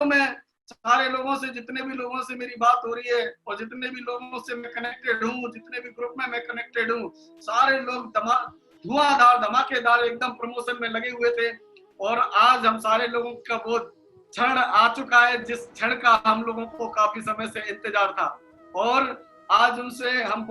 में सारे लोगों से, जितने भी लोगों से मेरी बात हो रही है और जितने भी लोगों से मैं कनेक्टेड हूँ, जितने भी ग्रुप में मैं कनेक्टेड हूँ, सारे लोग धुआंधार धमाकेदार एकदम प्रमोशन में लगे हुए थे। और आज हम सारे लोगों का वो क्षण आ चुका है जिस क्षण का हम लोगों को काफी समय से इंतजार था। और आज उनसे हम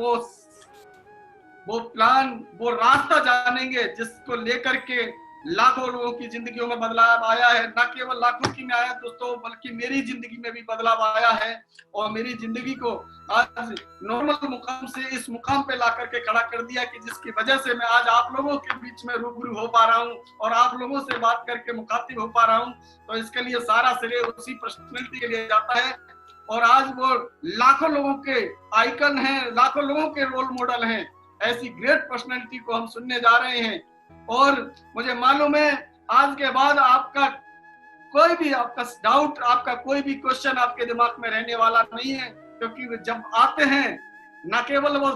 वो प्लान, वो रास्ता जानेंगे जिसको लेकर के लाखों लोगों की जिंदगियों में बदलाव आया है। न केवल लाखों की में आया दोस्तों, बल्कि मेरी जिंदगी में भी बदलाव आया है। और मेरी जिंदगी को आज नॉर्मल मुकाम से इस मुकाम पे ला करके खड़ा कर दिया कि जिसकी वजह से मैं आज आप लोगों के बीच में रूबरू हो पा रहा हूँ और आप लोगों से बात करके मुखातिब हो पा रहा हूँ। तो इसके लिए सारा श्रेय उसी पर्सनैलिटी के लिए जाता है। और आज वो लाखों लोगों के आइकन हैं, लाखों लोगों के रोल मॉडल हैं। ऐसी ग्रेट पर्सनैलिटी को हम सुनने जा रहे हैं। और मुझे मालूम है आज के बाद आपका कोई भी आपका डाउट, आपका कोई भी क्वेश्चन आपके दिमाग में रहने वाला नहीं है, क्योंकि जब आते हैं न केवल वो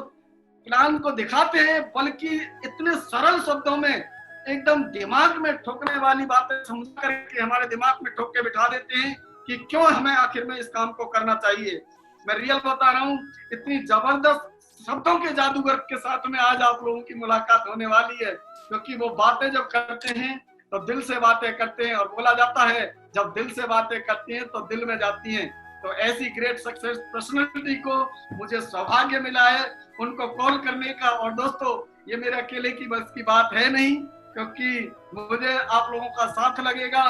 प्लान को दिखाते हैं, बल्कि इतने सरल शब्दों में एकदम दिमाग में ठोकने वाली बातें समझा करके हमारे दिमाग में ठोक के बिठा देते हैं कि क्यों हमें आखिर में इस काम को करना चाहिए। मैं रियल बता रहा हूँ, इतनी जबरदस्त शब्दों के जादूगर के साथ में आज आप लोगों की मुलाकात होने वाली है, क्योंकि वो बातें जब करते हैं तो दिल से बातें करते हैं। और बोला जाता है जब दिल से बातें करती हैं तो दिल में जाती हैं। तो ऐसी ग्रेट सक्सेस पर्सनैलिटी को मुझे सौभाग्य मिला है उनको कॉल करने का। और दोस्तों, ये मेरे अकेले की बस की बात है नहीं, क्योंकि मुझे आप लोगों का साथ लगेगा।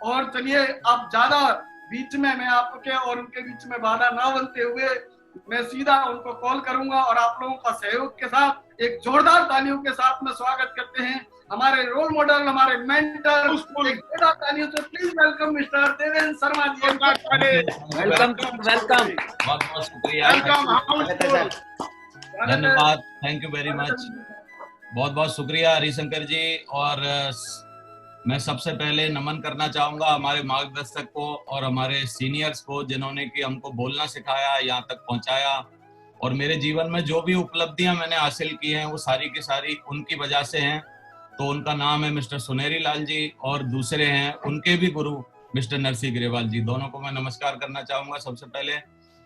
और चलिए, अब ज्यादा बीच में मैं आपके और उनके बीच में बाधा ना बनते हुए मैं सीधा उनको कॉल करूंगा और आप लोगों का सहयोग के साथ एक जोरदार तालियों के साथ में स्वागत करते हैं हमारे रोल मॉडल, हमारे मेंटर। एक जोरदार तालियों से please welcome mister Devendra Sharma ji. Welcome welcome, बहुत बहुत शुक्रिया, धन्यवाद, थैंक यू वेरी मच, बहुत बहुत शुक्रिया हरिशंकर जी। और मैं सबसे पहले नमन करना चाहूंगा हमारे मार्गदर्शक को और हमारे सीनियर्स को, जिन्होंने कि हमको बोलना सिखाया, यहाँ तक पहुंचाया। और मेरे जीवन में जो भी उपलब्धियां मैंने हासिल की हैं वो सारी की सारी उनकी वजह से हैं। तो उनका नाम है मिस्टर सुनेरी लाल जी, और दूसरे हैं उनके भी गुरु मिस्टर नरसिंह ग्रेवाल जी। दोनों को मैं नमस्कार करना चाहूंगा सबसे पहले।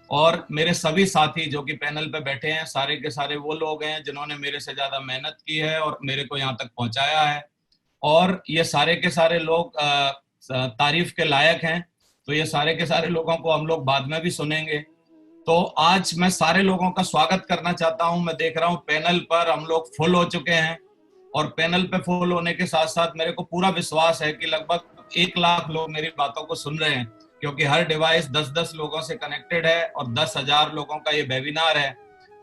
और मेरे सभी साथी जो कि पैनल पे बैठे हैं, सारे के सारे वो लोग हैं जिन्होंने मेरे से ज्यादा मेहनत की है और मेरे को यहाँ तक पहुंचाया है। और ये सारे के सारे लोग तारीफ के लायक हैं। तो ये सारे के सारे लोगों को हम लोग बाद में भी सुनेंगे। तो आज मैं सारे लोगों का स्वागत करना चाहता हूं। मैं देख रहा हूं पैनल पर हम लोग फुल हो चुके हैं, और पैनल पे फुल होने के साथ साथ मेरे को पूरा विश्वास है कि लगभग 1 लाख लोग मेरी बातों को सुन रहे हैं, क्योंकि हर डिवाइस 10-10 लोगों से कनेक्टेड है और 10,000 लोगों का ये वेबिनार है।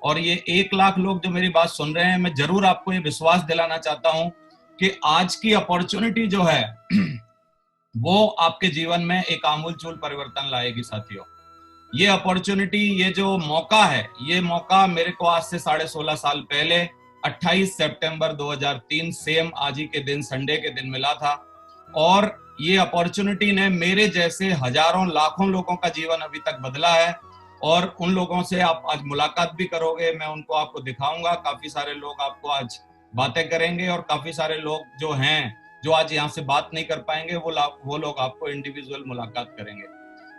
और ये 1 लाख लोग जो मेरी बात सुन रहे हैं, मैं जरूर आपको ये विश्वास दिलाना चाहता हूं कि आज की अपॉर्चुनिटी जो है वो आपके जीवन में एक आमूलचूल परिवर्तन लाएगी साथियों। ये अपॉर्चुनिटी, ये जो मौका है, ये मौका मेरे को आज से 16.5 साल पहले 28 सितंबर 2003 सेम आज ही के दिन, संडे के दिन मिला था। और ये अपॉर्चुनिटी ने मेरे जैसे हजारों लाखों लोगों का जीवन अभी तक बदला है। और उन लोगों से आप आज मुलाकात भी करोगे, मैं उनको आपको दिखाऊंगा। काफी सारे लोग आपको आज बातें करेंगे, और काफी सारे लोग जो हैं जो आज यहाँ से बात नहीं कर पाएंगे वो लोग आपको इंडिविजुअल मुलाकात करेंगे।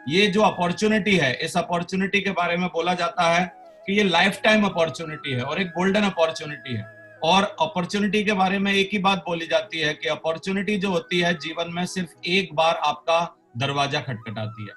ये जो अपॉर्चुनिटी है, इस अपॉर्चुनिटी के बारे में बोला जाता है कि ये लाइफ टाइम अपॉर्चुनिटी है और एक गोल्डन अपॉर्चुनिटी है। और अपॉर्चुनिटी के बारे में एक ही बात बोली जाती है कि अपॉर्चुनिटी जो होती है जीवन में सिर्फ एक बार आपका दरवाजा खटखटाती है।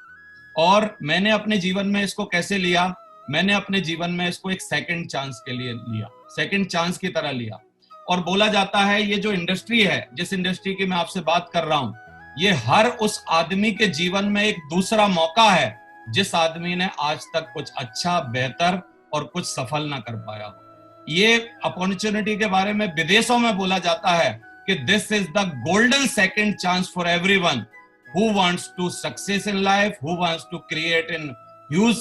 और मैंने अपने जीवन में इसको कैसे लिया? मैंने अपने जीवन में इसको एक सेकंड चांस के लिए लिया, सेकंड चांस की तरह लिया। और बोला जाता है ये जो इंडस्ट्री है, जिस इंडस्ट्री की मैं आपसे बात कर रहा हूं, ये हर उस आदमी के जीवन में एक दूसरा मौका है जिस आदमी ने आज तक कुछ अच्छा, बेहतर और कुछ सफल ना कर पाया हो। ये अपॉर्चुनिटी के बारे में विदेशों में बोला जाता है कि this is the golden second chance for everyone who wants to success in life, who wants to create in huge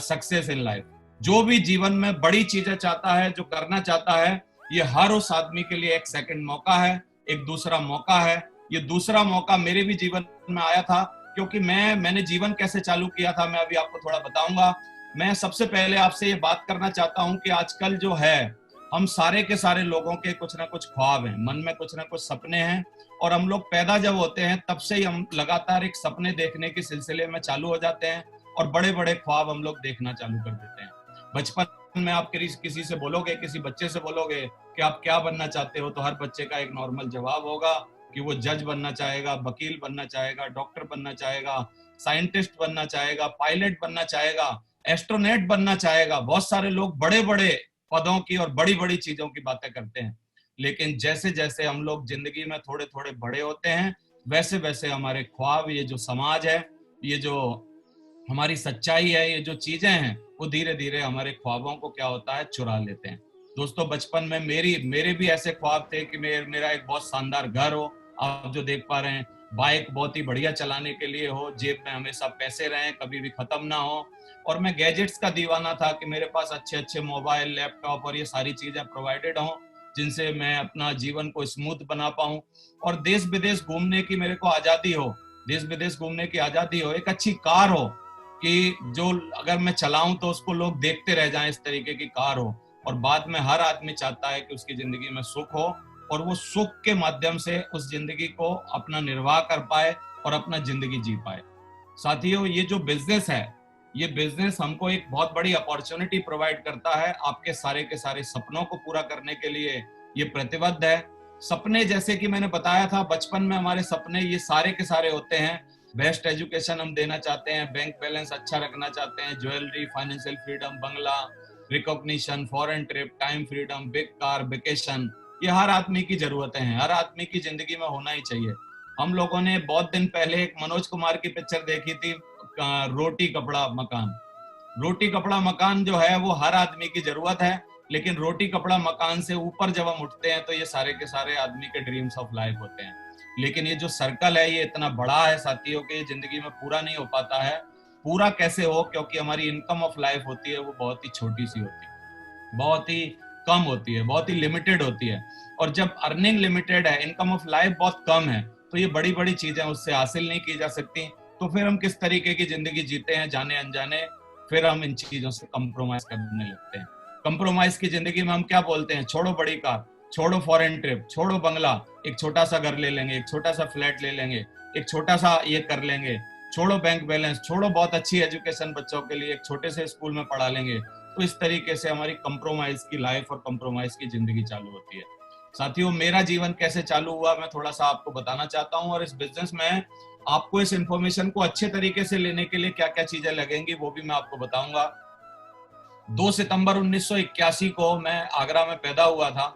success in life. जो भी जीवन में बड़ी चीजें चाहता है, जो करना चाहता है, ये हर उस आदमी के लिए एक सेकंड मौका है, एक दूसरा मौका है। ये दूसरा मौका मेरे भी जीवन में आया था, क्योंकि मैंने जीवन कैसे चालू किया था मैं अभी आपको थोड़ा बताऊंगा। मैं सबसे पहले आपसे ये बात करना चाहता हूं कि आजकल जो है हम सारे के सारे लोगों के कुछ ना कुछ ख्वाब हैं, मन में कुछ ना कुछ सपने हैं, और हम लोग पैदा जब होते हैं तब से ही हम लगातार एक सपने देखने के सिलसिले में चालू हो जाते हैं और बड़े बड़े ख्वाब हम लोग देखना चालू कर देते हैं। बचपन में आप किसी से बोलोगे, किसी बच्चे से बोलोगे कि आप क्या बनना चाहते हो, तो हर बच्चे का एक नॉर्मल जवाब होगा कि वो जज बनना चाहेगा, वकील बनना चाहेगा, डॉक्टर बनना चाहेगा, साइंटिस्ट बनना चाहेगा, पायलट बनना चाहेगा, एस्ट्रोनॉट बनना चाहेगा। बहुत सारे लोग बड़े बड़े पदों की और बड़ी बड़ी चीजों की बातें करते हैं, लेकिन जैसे जैसे हम लोग जिंदगी में थोड़े थोड़े बड़े होते हैं वैसे वैसे हमारे ख्वाब, ये जो समाज है, ये जो हमारी सच्चाई है, ये जो चीजें हैं, वो धीरे धीरे हमारे ख्वाबों को क्या होता है, चुरा लेते हैं। दोस्तों, बचपन में मेरे भी ऐसे ख्वाब थे कि मेरा एक बहुत शानदार घर हो, आप जो देख पा रहे हैं, बाइक बहुत ही बढ़िया चलाने के लिए हो, जेब में हमेशा पैसे रहें, कभी भी खत्म ना हो, और मैं गैजेट्स का दीवाना था कि मेरे पास अच्छे अच्छे मोबाइल, लैपटॉप और ये सारी चीजें प्रोवाइडेड हों जिनसे मैं अपना जीवन को स्मूथ बना पाऊं, और देश विदेश घूमने की मेरे को आजादी हो, देश विदेश घूमने की आजादी हो, एक अच्छी कार हो कि जो अगर मैं चलाऊं तो उसको लोग देखते रह जाएं, इस तरीके की कार हो। और बाद में हर आदमी चाहता है कि उसकी जिंदगी में सुख हो और वो सुख के माध्यम से उस जिंदगी को अपना निर्वाह कर पाए और अपना जिंदगी जी पाए। साथियों, ये जो बिजनेस है, ये बिजनेस हमको एक बहुत बड़ी अपॉर्चुनिटी प्रोवाइड करता है आपके सारे के सारे सपनों को पूरा करने के लिए। ये प्रतिबद्ध है। सपने, जैसे कि मैंने बताया था, बचपन में हमारे सपने ये सारे के सारे होते हैं। बेस्ट एजुकेशन हम देना चाहते हैं, बैंक बैलेंस अच्छा रखना चाहते हैं, ज्वेलरी, फाइनेंशियल फ्रीडम, बंगला, recognition, foreign trip, time freedom, big car, vacation, ये हर आदमी की जरूरतें हैं, हर आदमी की जिंदगी में होना ही चाहिए। हम लोगों ने बहुत दिन पहले एक मनोज कुमार की पिक्चर देखी थी, रोटी कपड़ा मकान। रोटी कपड़ा मकान जो है वो हर आदमी की जरूरत है, लेकिन रोटी कपड़ा मकान से ऊपर जब हम उठते हैं तो ये सारे के सारे आदमी के ड्रीम्स ऑफ लाइफ होते हैं। लेकिन ये जो सर्कल है ये इतना बड़ा है साथियों के, जिंदगी में पूरा नहीं हो पाता है। पूरा कैसे हो, क्योंकि हमारी इनकम ऑफ लाइफ होती है वो बहुत ही छोटी सी होती है, बहुत ही कम होती है, बहुत ही लिमिटेड होती है। और जब अर्निंग लिमिटेड है, इनकम ऑफ लाइफ बहुत कम है, तो ये बड़ी बड़ी चीजें उससे हासिल नहीं की जा सकती। तो फिर हम किस तरीके की जिंदगी जीते हैं जाने अनजाने, फिर हम इन चीजों से कंप्रोमाइज करने लगते हैं। कंप्रोमाइज की जिंदगी में हम क्या बोलते हैं, छोड़ो बड़ी कार, छोड़ो फॉरेन ट्रिप, छोड़ो बंगला, एक छोटा सा घर ले लेंगे, एक छोटा सा फ्लैट ले लेंगे, एक छोटा सा ये कर लेंगे, छोड़ो बैंक बैलेंस, छोड़ो बहुत अच्छी एजुकेशन बच्चों के लिए, एक छोटे से स्कूल में पढ़ा लेंगे। तो इस तरीके से हमारी कंप्रोमाइज की लाइफ और कंप्रोमाइज की जिंदगी चालू होती है। साथियों, मेरा जीवन कैसे चालू हुआ मैं थोड़ा सा आपको बताना चाहता हूँ, और इस बिजनेस में आपको इस इंफॉर्मेशन को अच्छे तरीके से लेने के लिए क्या क्या चीजें लगेंगी वो भी मैं आपको बताऊंगा। 2 सितंबर 1981 को मैं आगरा में पैदा हुआ था,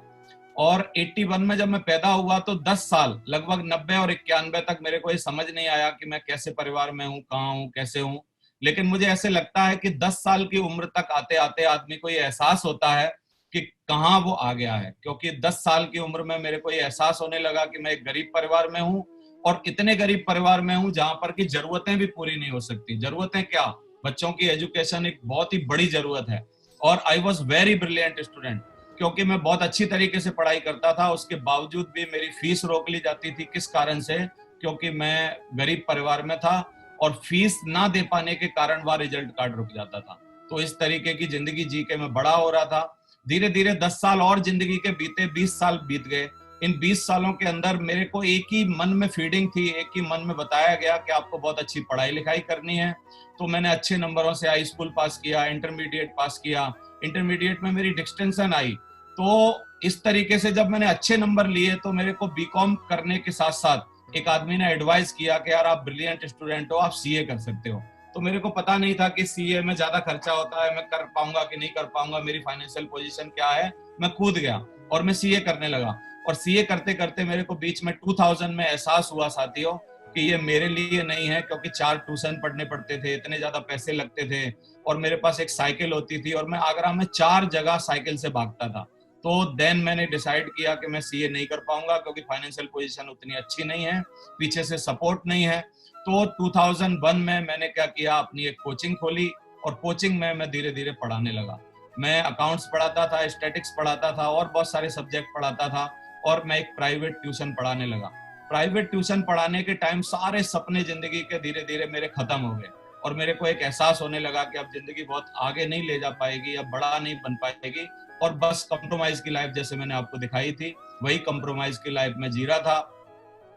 और 81 में जब मैं पैदा हुआ तो 10 साल, लगभग 90 और 91 तक मेरे को ये समझ नहीं आया कि मैं कैसे परिवार में हूँ, कहाँ हूँ, कैसे हूँ। लेकिन मुझे ऐसे लगता है कि 10 साल की उम्र तक आते आते आदमी को ये एहसास होता है कि कहाँ वो आ गया है, क्योंकि 10 साल की उम्र में मेरे को ये एहसास होने लगा कि मैं एक गरीब परिवार में हूँ, और इतने गरीब परिवार में हूँ जहां पर की जरूरतें भी पूरी नहीं हो सकती। जरूरतें क्या, बच्चों की एजुकेशन एक बहुत ही बड़ी जरूरत है। और I was very brilliant student, क्योंकि मैं बहुत अच्छी तरीके से पढ़ाई करता था, उसके बावजूद भी मेरी फीस रोक ली जाती थी। किस कारण से? क्योंकि मैं गरीब परिवार में था और फीस ना दे पाने के कारण वह रिजल्ट कार्ड रुक जाता था। तो इस तरीके की जिंदगी जी के मैं बड़ा हो रहा था। धीरे धीरे 10 साल और जिंदगी के बीते, 20 साल बीत गए। इन 20 सालों के अंदर मेरे को एक ही मन में फीडिंग थी, एक ही मन में बताया गया कि आपको बहुत अच्छी पढ़ाई लिखाई करनी है। तो मैंने अच्छे नंबरों से हाई स्कूल पास किया, इंटरमीडिएट पास किया, इंटरमीडिएट में मेरी डिस्टिंक्शन आई। तो इस तरीके से जब मैंने अच्छे नंबर लिए तो मेरे को बीकॉम करने के साथ साथ एक आदमी ने एडवाइस किया कि यार आप ब्रिलियंट स्टूडेंट हो, आप सीए कर सकते हो। तो मेरे को पता नहीं था कि सीए में ज्यादा खर्चा होता है, मैं कर पाऊंगा कि नहीं कर पाऊंगा, मेरी फाइनेंशियल पोजीशन क्या है। मैं कूद गया और मैं सीए करने लगा। और सीए करते करते मेरे को बीच में 2000 में एहसास हुआ साथियों कि ये मेरे लिए नहीं है, क्योंकि 4 ट्यूशन पढ़ने पड़ते थे, इतने ज्यादा पैसे लगते थे, और मेरे पास एक साइकिल होती थी और मैं आगरा में 4 जगह साइकिल से भागता था। तो देन मैंने डिसाइड किया कि मैं सीए नहीं कर पाऊंगा, क्योंकि फाइनेंशियल पोजीशन उतनी अच्छी नहीं है, पीछे से सपोर्ट नहीं है। तो 2001 में मैंने क्या किया, अपनी एक कोचिंग खोली, और कोचिंग में मैं धीरे धीरे पढ़ाने लगा। मैं अकाउंट्स पढ़ाता था, स्टैटिक्स पढ़ाता था, और बहुत सारे सब्जेक्ट पढ़ाता था, और मैं एक प्राइवेट ट्यूशन पढ़ाने लगा। प्राइवेट ट्यूशन पढ़ाने के टाइम सारे सपने जिंदगी के धीरे धीरे मेरे खत्म हो गए, और मेरे को एक एहसास होने लगा कि अब जिंदगी बहुत आगे नहीं ले जा पाएगी, अब बड़ा नहीं बन पाएगी, और बस कंप्रोमाइज की लाइफ जैसे मैंने आपको दिखाई थी वही कंप्रोमाइज की लाइफ में जी रहा था।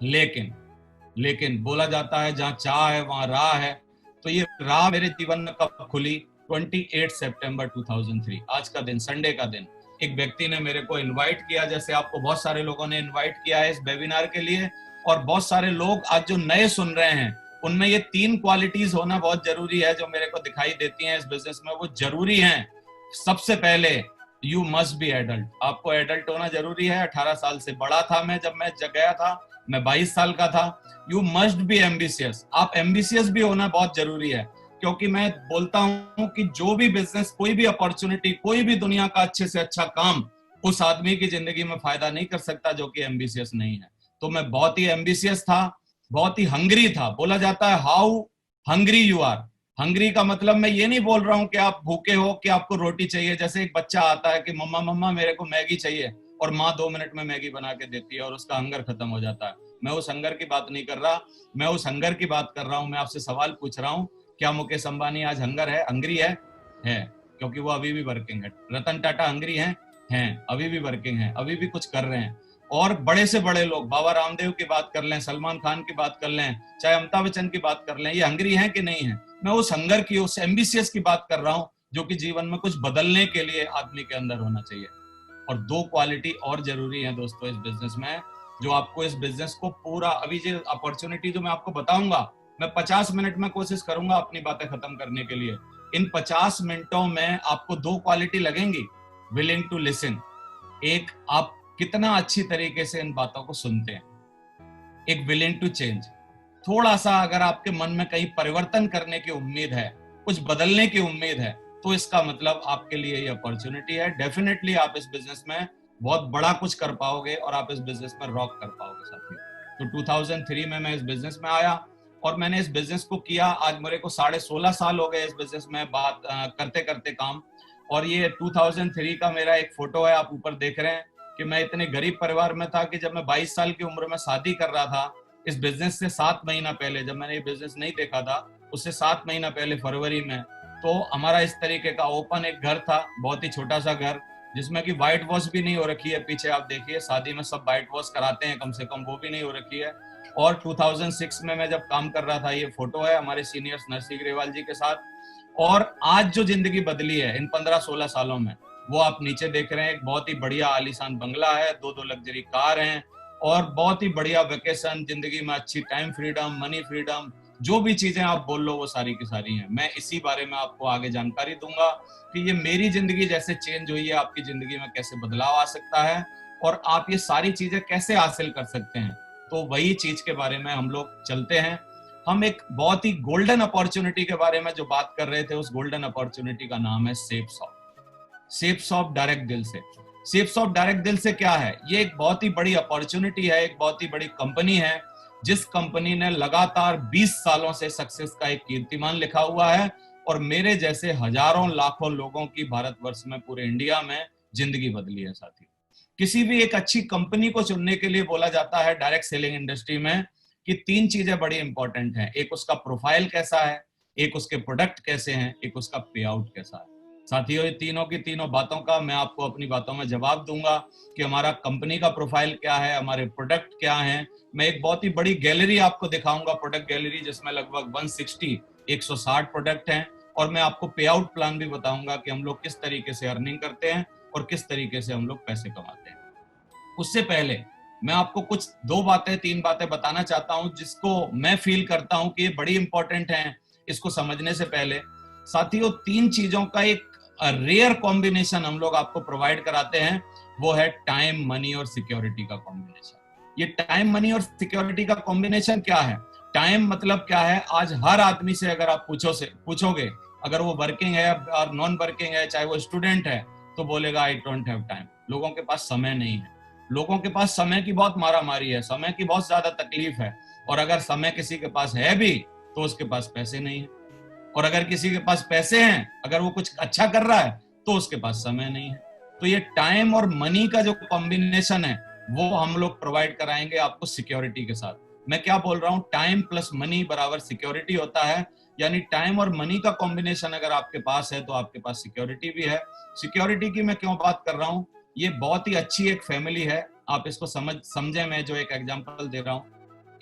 लेकिन बोला जाता है जहां चाह है वहां राह है। तो ये राह मेरे जीवन में कब खुली? 28 सितंबर 2003, आज का दिन, संडे का दिन। एक व्यक्ति ने मेरे को इनवाइट किया, जैसे आपको बहुत सारे लोगों ने इनवाइट किया है इस वेबिनार के लिए, और बहुत सारे लोग आज जो नए सुन रहे हैं उनमें ये 3 क्वालिटीज होना बहुत जरूरी है जो मेरे को दिखाई देती हैं इस बिजनेस में, वो जरूरी हैं। सबसे पहले यू मस्ट बी एडल्ट, आपको एडल्ट होना जरूरी है। 18 साल से बड़ा था मैं जब मैं गया था, मैं 22 साल का था। यू मस्ट बी एम्बिशियस, आप एम्बिशियस भी होना बहुत जरूरी है, क्योंकि मैं बोलता हूं कि जो भी बिजनेस, कोई भी अपॉर्चुनिटी, कोई भी दुनिया का अच्छे से अच्छा काम उस आदमी की जिंदगी में फायदा नहीं कर सकता जो कि एम्बिशियस नहीं है। तो मैं बहुत ही एम्बिशियस था, बहुत ही हंग्री था। बोला जाता है how hungry you are. Hungry का मतलब मैं ये नहीं बोल रहा हूं कि आप भूखे हो, कि आपको रोटी चाहिए। जैसे एक बच्चा आता है कि मम्मा मम्मा मेरे को मैगी चाहिए, और माँ 2 मिनट में मैगी बना के देती है और उसका हंगर खत्म हो जाता है। मैं उस हंगर की बात नहीं कर रहा, मैं उस हंगर की बात कर रहा हूं। मैं आपसे सवाल पूछ रहा हूं, क्या मुकेश अंबानी आज हंगरी है? क्योंकि वो अभी भी वर्किंग है। रतन टाटा हंगरी हैं, अभी भी वर्किंग है, अभी भी कुछ कर रहे हैं। और बड़े से बड़े लोग, बाबा रामदेव की बात कर लें, सलमान खान की बात कर लें, चाहे अमिताभ बच्चन की बात कर लें, ये हंगरी हैं कि नहीं है? मैं उस हंगर की, उस एम्बिशियस की बात कर रहा हूं जो कि जीवन में कुछ बदलने के लिए आदमी के अंदर होना चाहिए। और 2 क्वालिटी और जरूरी है दोस्तों इस बिजनेस में, जो आपको इस बिजनेस को पूरा, अभी जो अपॉर्चुनिटी जो मैं आपको बताऊंगा, मैं 50 मिनट में कोशिश करूंगा अपनी बातें खत्म करने के लिए। इन 50 मिनटों में आपको 2 क्वालिटी लगेंगी। विलिंग टू लिसन, एक आप कितना अच्छी तरीके से इन बातों को सुनते हैं। एक विलिंग टू चेंज, थोड़ा सा अगर आपके मन में कहीं परिवर्तन करने की उम्मीद है, कुछ बदलने की उम्मीद है, तो इसका मतलब आपके लिए ये अपॉर्चुनिटी है। डेफिनेटली आप इस बिजनेस में बहुत बड़ा कुछ कर पाओगे और आप इस बिजनेस में रॉक कर पाओगे साथियों। तो 2003 में मैं इस बिजनेस में आया और मैंने इस बिजनेस को किया। आज मेरे को 16.5 साल हो गए इस बिजनेस में बात करते करते काम। और ये 2003 का मेरा एक फोटो है, आप ऊपर देख रहे हैं कि मैं इतने गरीब परिवार में था कि जब मैं 22 साल की उम्र में शादी कर रहा था, इस बिजनेस से 7 महीना पहले, जब मैंने ये बिजनेस नहीं देखा था उससे 7 महीना पहले फरवरी में, तो हमारा इस तरीके का ओपन एक घर था, बहुत ही छोटा सा घर, जिसमें कि व्हाइट वॉश भी नहीं हो रखी है। पीछे आप देखिए, शादी में सब व्हाइट वॉश कराते हैं, कम से कम वो भी नहीं हो रखी है। और 2006 में मैं जब काम कर रहा था, ये फोटो है हमारे सीनियर्स नरसिंह ग्रेवाल जी के साथ। और आज जो जिंदगी बदली है इन 15-16 सालों में, वो आप नीचे देख रहे हैं। एक बहुत ही बढ़िया आलीशान बंगला है, 2 लग्जरी कार हैं, और बहुत ही बढ़िया वेकेशन, जिंदगी में अच्छी टाइम फ्रीडम, मनी फ्रीडम, जो भी चीजें आप बोल लो वो सारी की सारी हैं। मैं इसी बारे में आपको आगे जानकारी दूंगा कि ये मेरी जिंदगी जैसे चेंज हुई है, आपकी जिंदगी में कैसे बदलाव आ सकता है और आप ये सारी चीजें कैसे हासिल कर सकते हैं। तो वही चीज के बारे में हम लोग चलते हैं। हम एक बहुत ही गोल्डन अपॉर्चुनिटी के बारे में जो बात कर रहे थे, उस गोल्डन अपॉर्चुनिटी का नाम है सेप्सॉफ्ट डायरेक्ट दिल से। सेप्सॉफ्ट डायरेक्ट दिल से क्या है? ये एक बहुत ही बड़ी अपॉर्चुनिटी है, एक बहुत ही बड़ी कंपनी है, जिस कंपनी ने लगातार 20 सालों से सक्सेस का एक कीर्तिमान लिखा हुआ है और मेरे जैसे हजारों लाखों लोगों की भारतवर्ष में, पूरे इंडिया में जिंदगी बदली है साथी। किसी भी एक अच्छी कंपनी को चुनने के लिए बोला जाता है डायरेक्ट सेलिंग इंडस्ट्री में कि 3 चीजें बड़ी इंपॉर्टेंट हैं। एक उसका प्रोफाइल कैसा है, एक उसके प्रोडक्ट कैसे हैं, एक उसका पे आउट कैसा है। साथियों, ये तीनों की तीनों बातों का मैं आपको अपनी बातों में जवाब दूंगा कि हमारा कंपनी का प्रोफाइल क्या है, हमारे प्रोडक्ट क्या हैं। मैं एक बहुत ही बड़ी गैलरी आपको दिखाऊंगा, प्रोडक्ट गैलरी, जिसमें लगभग 160 प्रोडक्ट हैं, और मैं आपको पे आउट प्लान भी बताऊंगा कि हम लोग किस तरीके से अर्निंग करते हैं और किस तरीके से हम लोग पैसे कमाते हैं। उससे पहले मैं आपको कुछ 2 बातें 3 बातें बताना चाहता हूं जिसको मैं फील करता हूं कि ये बड़ी इंपॉर्टेंट हैं। इसको समझने से पहले साथियों, 3 चीजों का एक रेयर कॉम्बिनेशन हम लोग आपको प्रोवाइड कराते हैं, वो है टाइम, मनी और सिक्योरिटी का कॉम्बिनेशन। ये टाइम, मनी और सिक्योरिटी का कॉम्बिनेशन क्या है? टाइम मतलब क्या है? आज हर आदमी से अगर आप पूछोगे, अगर वो वर्किंग है और नॉन वर्किंग है, चाहे वो स्टूडेंट है, तो बोलेगा आई डोंट हैव टाइम। लोगों के पास समय नहीं है, लोगों के पास समय की बहुत मारामारी है, समय की बहुत ज्यादा तकलीफ है। और अगर समय किसी के पास है भी तो उसके पास पैसे नहीं है, और अगर किसी के पास पैसे हैं, अगर वो कुछ अच्छा कर रहा है तो उसके पास समय नहीं है। तो ये टाइम और मनी का जो कॉम्बिनेशन है वो हम लोग प्रोवाइड कराएंगे आपको सिक्योरिटी के साथ। मैं क्या बोल रहा हूँ? टाइम प्लस मनी बराबर सिक्योरिटी होता है। यानी टाइम और मनी का कॉम्बिनेशन अगर आपके पास है तो आपके पास सिक्योरिटी भी है। सिक्योरिटी की मैं क्यों बात कर रहा हूँ, ये बहुत ही अच्छी एक फैमिली है, आप इसको समझे। मैं जो एक एग्जांपल दे रहा हूँ,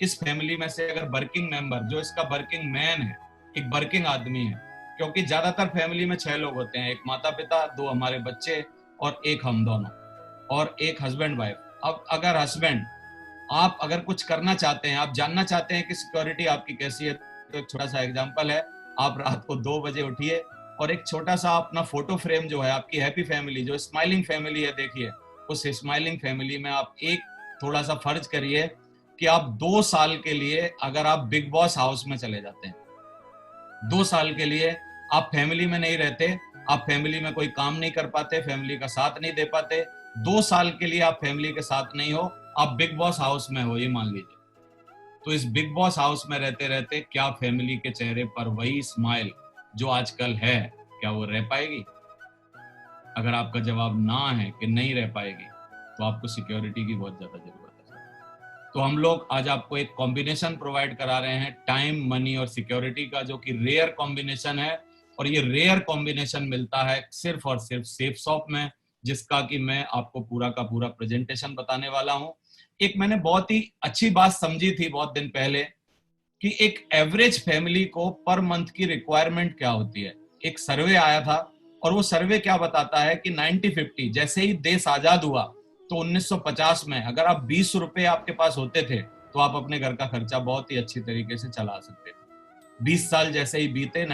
इस फैमिली में से अगर वर्किंग मेंबर, जो इसका वर्किंग मैन है, एक वर्किंग आदमी है, क्योंकि ज्यादातर फैमिली में 6 लोग होते हैं, एक माता पिता, 2 हमारे बच्चे और एक हम दोनों, और एक हस्बैंड वाइफ। अब अगर हस्बैंड, आप अगर कुछ करना चाहते हैं, आप जानना चाहते हैं कि सिक्योरिटी आपकी कैसी है, तो एक छोटा सा एग्जांपल है, आप रात को 2 बजे उठिए और एक छोटा सा अपना फोटो फ्रेम जो है, आपकी हैप्पी फैमिली, जो स्माइलिंग फैमिली है, देखिए उस स्माइलिंग फैमिली में आप एक थोड़ा सा फर्ज करिए कि आप 2 साल के लिए अगर आप बिग बॉस हाउस में चले जाते हैं, 2 साल के लिए आप फैमिली में नहीं रहते, आप फैमिली में कोई काम नहीं कर पाते, फैमिली का साथ नहीं दे पाते, 2 साल के लिए आप फैमिली के साथ नहीं हो, आप बिग बॉस हाउस में हो, ये मान लीजिए। तो इस बिग बॉस हाउस में रहते रहते क्या फैमिली के चेहरे पर वही स्माइल जो आजकल है, क्या वो रह पाएगी? अगर आपका जवाब ना है कि नहीं रह पाएगी, तो आपको सिक्योरिटी की बहुत ज्यादा जरूरत है। तो हम लोग आज आपको एक कॉम्बिनेशन प्रोवाइड करा रहे हैं, टाइम, मनी और सिक्योरिटी का, जो कि रेयर कॉम्बिनेशन है, और ये रेयर कॉम्बिनेशन मिलता है सिर्फ और सिर्फ सेफसॉफ्ट में, जिसका कि मैं आपको पूरा का पूरा प्रेजेंटेशन बताने वाला हूं। एक मैंने बहुत ही अच्छी बात समझी थी बहुत दिन पहले कि एक एवरेज फैमिली को पर मंथ की रिक्वायरमेंट क्या होती है। एक सर्वे आया था और वो सर्वे क्या बताता है कि 90-50, जैसे ही देश आजाद हुआ तो 1950 में अगर आप 20 रुपए आपके पास होते थे तो आप अपने घर का खर्चा बहुत ही अच्छी तरीके से चला सकते थे। 20 साल जैसे ही बीते,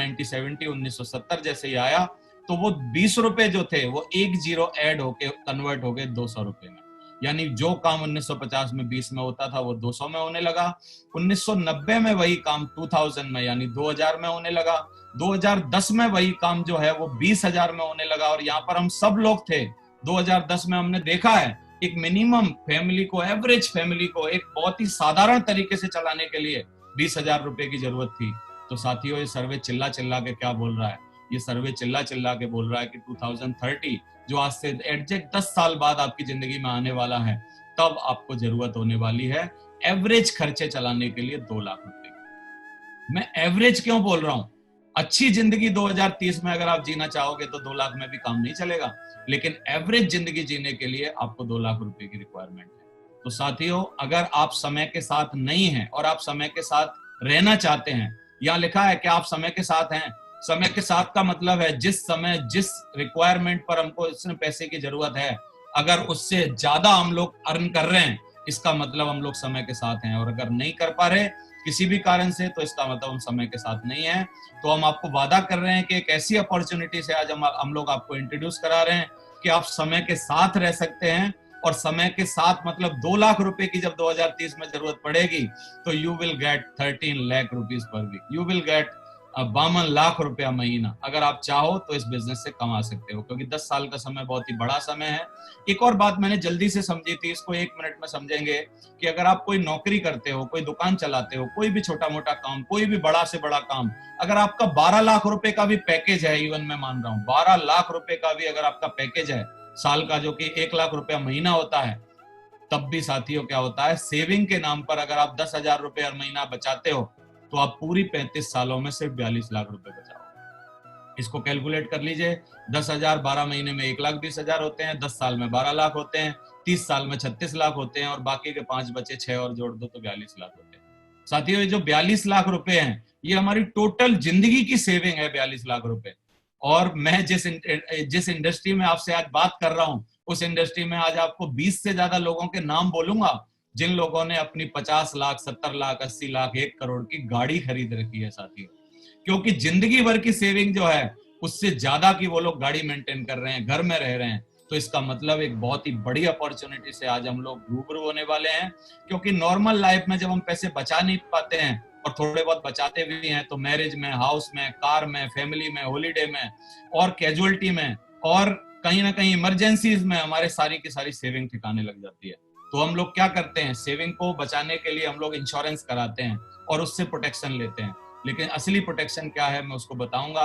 1970 जैसे ही आया, तो वो 20 रुपए जो थे वो 1 जीरो ऐड होके कन्वर्ट हो गए 200 रुपए में। यानी जो काम 1950 में 20 में होता था वो 200 में होने लगा। 1990 में वही काम 2000 में यानी 2000 में होने लगा। 2010 में वही काम जो है वो 20,000 में होने लगा। और यहाँ पर हम सब लोग थे 2010 में। हमने देखा है एक मिनिमम फैमिली को, एवरेज फैमिली को एक बहुत ही साधारण तरीके से चलाने के लिए 20,000 रुपए की जरूरत थी। तो साथियों, ये सर्वे चिल्ला चिल्ला के क्या बोल रहा है? ये सर्वे चिल्ला चिल्ला के बोल रहा है कि 2030, जो आज से एग्जैक्ट 10 साल बाद आपकी जिंदगी में आने वाला है, तब आपको जरूरत होने वाली है एवरेज खर्चे चलाने के लिए 2 लाख रुपए की। मैं एवरेज क्यों बोल रहा हूं? अच्छी जिंदगी 2030 में अगर आप जीना चाहोगे तो 2 लाख में भी काम नहीं चलेगा, लेकिन एवरेज जिंदगी जीने के लिए आपको 2 लाख रुपए की रिक्वायरमेंट है। तो साथियों, अगर आप समय के साथ नहीं हैं और आप समय के साथ रहना चाहते हैं, यहाँ लिखा है कि आप समय के साथ हैं। समय के साथ का मतलब है जिस समय, जिस रिक्वायरमेंट पर हमको इसमें पैसे की जरूरत है, अगर उससे ज्यादा हम लोग अर्न कर रहे हैं, इसका मतलब हम लोग समय के साथ हैं। और अगर नहीं कर पा रहे किसी भी कारण से, तो इसका मतलब हम समय के साथ नहीं है। तो हम आपको वादा कर रहे हैं कि एक ऐसी अपॉर्चुनिटी से आज हम लोग आपको इंट्रोड्यूस करा रहे हैं कि आप समय के साथ रह सकते हैं। और समय के साथ मतलब 2 लाख रुपए की जब 2030 में जरूरत पड़ेगी तो you will get 13 lakh rupees per week, you will get 52 lakh रुपया महीना। अगर आप चाहो तो इस बिजनेस से कमा सकते हो, क्योंकि 10 साल का समय बहुत ही बड़ा समय है। एक और बात मैंने जल्दी से समझी थी, इसको 1 मिनट में समझेंगे, कि अगर आप कोई नौकरी करते हो, कोई दुकान चलाते हो, कोई भी छोटा मोटा काम, कोई भी बड़ा से बड़ा काम, अगर आपका 12 लाख रुपए का भी पैकेज है, इवन मैं मान रहा हूँ 12 लाख रुपए का भी अगर आपका पैकेज है साल का, जो कि 1 लाख रुपया महीना होता है, तब भी साथियों क्या होता है, सेविंग के नाम पर अगर आप 10,000 रुपए हर महीना बचाते हो तो आप पूरी 35 सालों में सिर्फ 42 लाख रुपए बचाओ। इसको कैलकुलेट कर लीजिए, 10,000 12 महीने में 1,20,000 होते हैं, 10 साल में 12 लाख होते हैं, 30 साल में 36 लाख होते हैं, और बाकी के 5 बचे 6 और जोड़ दो तो 42 लाख होते हैं। साथियों, ये जो 42 लाख रुपए हैं, ये हमारी टोटल जिंदगी की सेविंग है, 42 लाख रुपए। और मैं जिस इंडस्ट्री में आपसे आज बात कर रहा हूं, उस इंडस्ट्री में आज आपको 20 से ज्यादा लोगों के नाम बोलूंगा जिन लोगों ने अपनी 50 लाख, 70 लाख, 80 लाख, 1 करोड़ की गाड़ी खरीद रखी है साथियों। क्योंकि जिंदगी भर की सेविंग जो है उससे ज्यादा की वो लोग गाड़ी मेंटेन कर रहे हैं, घर में रह रहे हैं। तो इसका मतलब एक बहुत ही बड़ी अपॉर्चुनिटी से आज हम लोग रूबरू होने वाले हैं। क्योंकि नॉर्मल लाइफ में जब हम पैसे बचा नहीं पाते हैं, और थोड़े बहुत बचाते भी हैं, तो मैरिज में, हाउस में, कार में, फैमिली में, हॉलीडे में और कैजुअलिटी में और कहीं ना कहीं इमरजेंसीज में हमारे सारी की सारी सेविंग ठिकाने लग जाती है। तो हम लोग क्या करते हैं, सेविंग को बचाने के लिए हम लोग इंश्योरेंस कराते हैं और उससे प्रोटेक्शन लेते हैं। लेकिन असली प्रोटेक्शन क्या है मैं उसको बताऊंगा।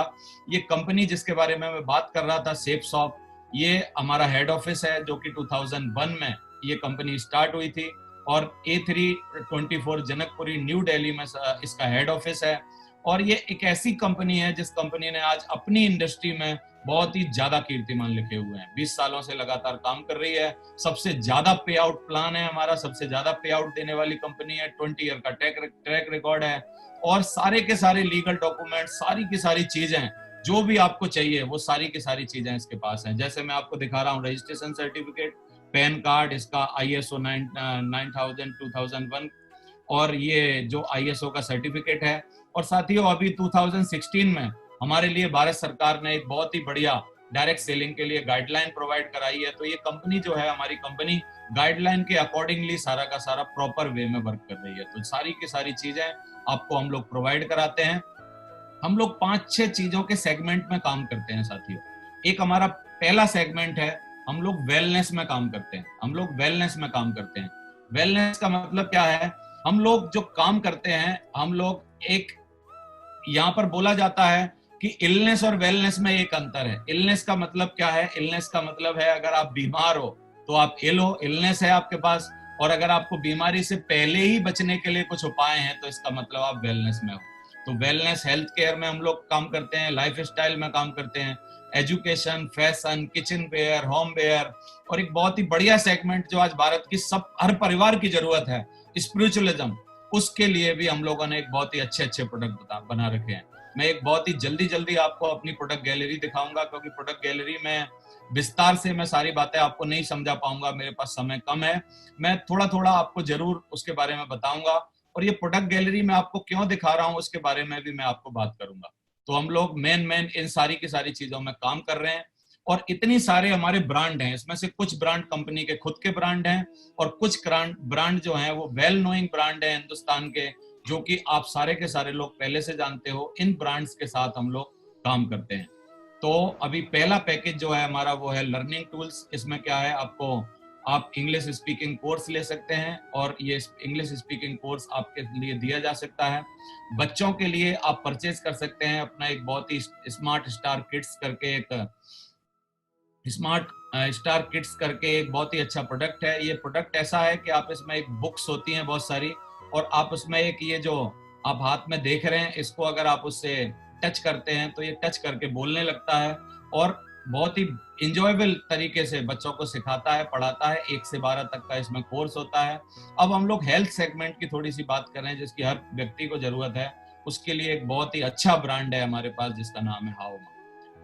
ये कंपनी जिसके बारे में मैं बात कर रहा था, सेफसॉफ्ट, ये हमारा हेड ऑफिस है, जो कि 2001 में ये कंपनी स्टार्ट हुई थी। और A324 जनकपुरी न्यू दिल्ली में इसका हेड ऑफिस है। और ये एक ऐसी कंपनी है जिस कंपनी ने आज अपनी इंडस्ट्री में बहुत ही ज्यादा कीर्तिमान लिखे हुए हैं। 20 सालों से लगातार काम कर रही है। सबसे ज्यादा पे आउट प्लान है हमारा, सबसे ज्यादा पे आउट देने वाली कंपनी है। 20 ईयर का ट्रैक रिकॉर्ड है और सारे के सारे लीगल डॉक्यूमेंट, सारी की सारी चीजें जो भी आपको चाहिए वो सारी की सारी चीजें इसके पास हैं। जैसे मैं आपको दिखा रहा हूँ, रजिस्ट्रेशन सर्टिफिकेट, पैन कार्ड, इसका ISO 9000 2001 और ये जो ISO का सर्टिफिकेट है। और साथियों अभी 2016 में हमारे लिए भारत सरकार ने एक बहुत ही बढ़िया डायरेक्ट सेलिंग के लिए गाइडलाइन प्रोवाइड कराई है। तो ये कंपनी जो है, हमारी कंपनी गाइडलाइन के अकॉर्डिंगली सारा का सारा प्रॉपर वे में वर्क कर रही है। तो सारी की सारी चीजें आपको हम लोग प्रोवाइड कराते हैं। हम लोग 5-6 चीजों के सेगमेंट में काम करते हैं साथियों। एक हमारा पहला सेगमेंट है, हम लोग वेलनेस में काम करते हैं। हम लोग वेलनेस में काम करते हैं। वेलनेस का मतलब क्या है? हम लोग जो काम करते हैं, हम लोग एक, यहाँ पर बोला जाता है कि इलनेस और वेलनेस में एक अंतर है। इलनेस का मतलब क्या है? इलनेस का मतलब है अगर आप बीमार हो तो आप इल हो, इलनेस है आपके पास। और अगर आपको बीमारी से पहले ही बचने के लिए कुछ उपाय हैं तो इसका मतलब आप वेलनेस में हो। तो वेलनेस, हेल्थ केयर में हम लोग काम करते हैं, लाइफ स्टाइल में काम करते हैं, education, fashion, kitchenware, homeware, और एक बहुत ही बढ़िया सेगमेंट जो आज भारत की हर परिवार की जरूरत है, स्पिरिचुअलिज्म, उसके लिए भी हम लोगों ने एक बहुत ही अच्छे प्रोडक्ट बना रखे हैं। मैं एक बहुत ही जल्दी आपको अपनी प्रोडक्ट गैलरी दिखाऊंगा, क्योंकि प्रोडक्ट गैलरी में विस्तार से मैं सारी बातें आपको नहीं समझा पाऊंगा, मेरे पास समय कम है। मैं थोड़ा आपको जरूर उसके बारे में बताऊंगा, और ये प्रोडक्ट गैलरी में आपको क्यों दिखा रहा हूं उसके बारे में भी मैं आपको बात करूंगा। तो हम लोग मेन इन सारी की सारी चीजों में काम कर रहे हैं, और इतनी सारे हमारे ब्रांड हैं। इसमें से कुछ ब्रांड कंपनी के खुद के ब्रांड हैं, और कुछ ब्रांड जो हैं वो वेल नोइंग ब्रांड हैं हिंदुस्तान के, जो कि आप सारे के सारे लोग पहले से जानते हो। इन ब्रांड्स के साथ हम लोग काम करते हैं। तो अभी पहला पैकेज जो है हमारा वो है लर्निंग टूल्स। इसमें क्या है, आप इंग्लिश स्पीकिंग कोर्स ले सकते हैं, और ये इंग्लिश स्पीकिंग कोर्स आपके लिए दिया जा सकता है। बच्चों के लिए आप परचेज कर सकते हैं अपना एक बहुत ही स्मार्ट स्टार किड्स करके एक बहुत ही अच्छा प्रोडक्ट है। ये प्रोडक्ट ऐसा है कि आप इसमें एक बुक्स होती हैं बहुत सारी, और आप उसमें एक ये जो आप हाथ में देख रहे हैं, इसको अगर आप उससे टच करते हैं तो ये टच करके बोलने लगता है, और बहुत ही इंजॉयबल तरीके से बच्चों को सिखाता है, पढ़ाता है। 1 से 12 तक का इसमें कोर्स होता है। अब हम लोग हेल्थ सेगमेंट की थोड़ी सी बात कर रहे हैं, जिसकी हर व्यक्ति को जरूरत है। उसके लिए एक बहुत ही अच्छा ब्रांड है हमारे पास, जिसका नाम है हाओमा।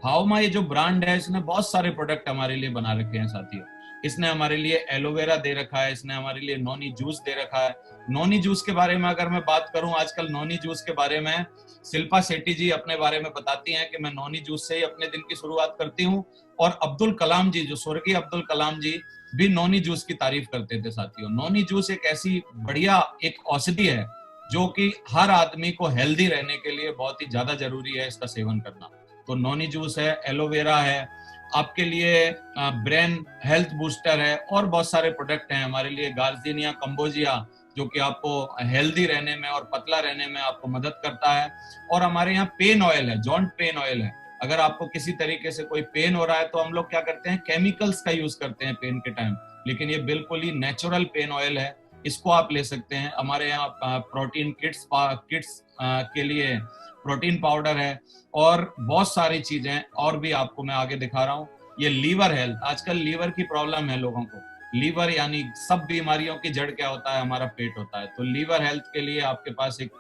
हाओमा ये जो ब्रांड है, इसने बहुत सारे प्रोडक्ट हमारे लिए बना रखे हैं साथियों। इसने हमारे लिए एलोवेरा दे रखा है, इसने हमारे लिए नोनी जूस दे रखा है। नोनी जूस के बारे में अगर मैं बात करूं, आजकल नोनी जूस के बारे में शिल्पा शेट्टी जी अपने बारे में बताती हैं कि मैं नोनी जूस से ही अपने दिन की शुरुआत करती हूं। और अब्दुल कलाम जी, जो स्वर्गीय अब्दुल कलाम जी, भी नोनी जूस की तारीफ करते थे साथियों। नोनी जूस एक ऐसी बढ़िया एक औषधि है जो कि हर आदमी को हेल्दी रहने के लिए बहुत ही ज्यादा जरूरी है इसका सेवन करना। तो नोनी जूस है, एलोवेरा है, आपके लिए ब्रेन हेल्थ बूस्टर है, और बहुत सारे प्रोडक्ट हैं हमारे लिए। गार्जिनिया कंबोजिया, जो कि आपको हेल्दी रहने में और पतला रहने में आपको मदद करता है। और हमारे यहाँ पेन ऑयल है, जॉइंट पेन ऑयल है। अगर आपको किसी तरीके से कोई पेन हो रहा है तो हम लोग क्या करते हैं, केमिकल्स का यूज करते हैं पेन के टाइम, लेकिन ये बिल्कुल ही नेचुरल पेन ऑयल है, इसको आप ले सकते हैं। हमारे यहाँ प्रोटीन किट्स के लिए प्रोटीन पाउडर है, और बहुत सारी चीजें और भी आपको मैं आगे दिखा रहा हूँ। ये लीवर हेल्थ, आजकल लीवर की प्रॉब्लम है लोगों को। लीवर यानी सब बीमारियों की जड़ क्या होता है, हमारा पेट होता है। तो लीवर हेल्थ के लिए आपके पास एक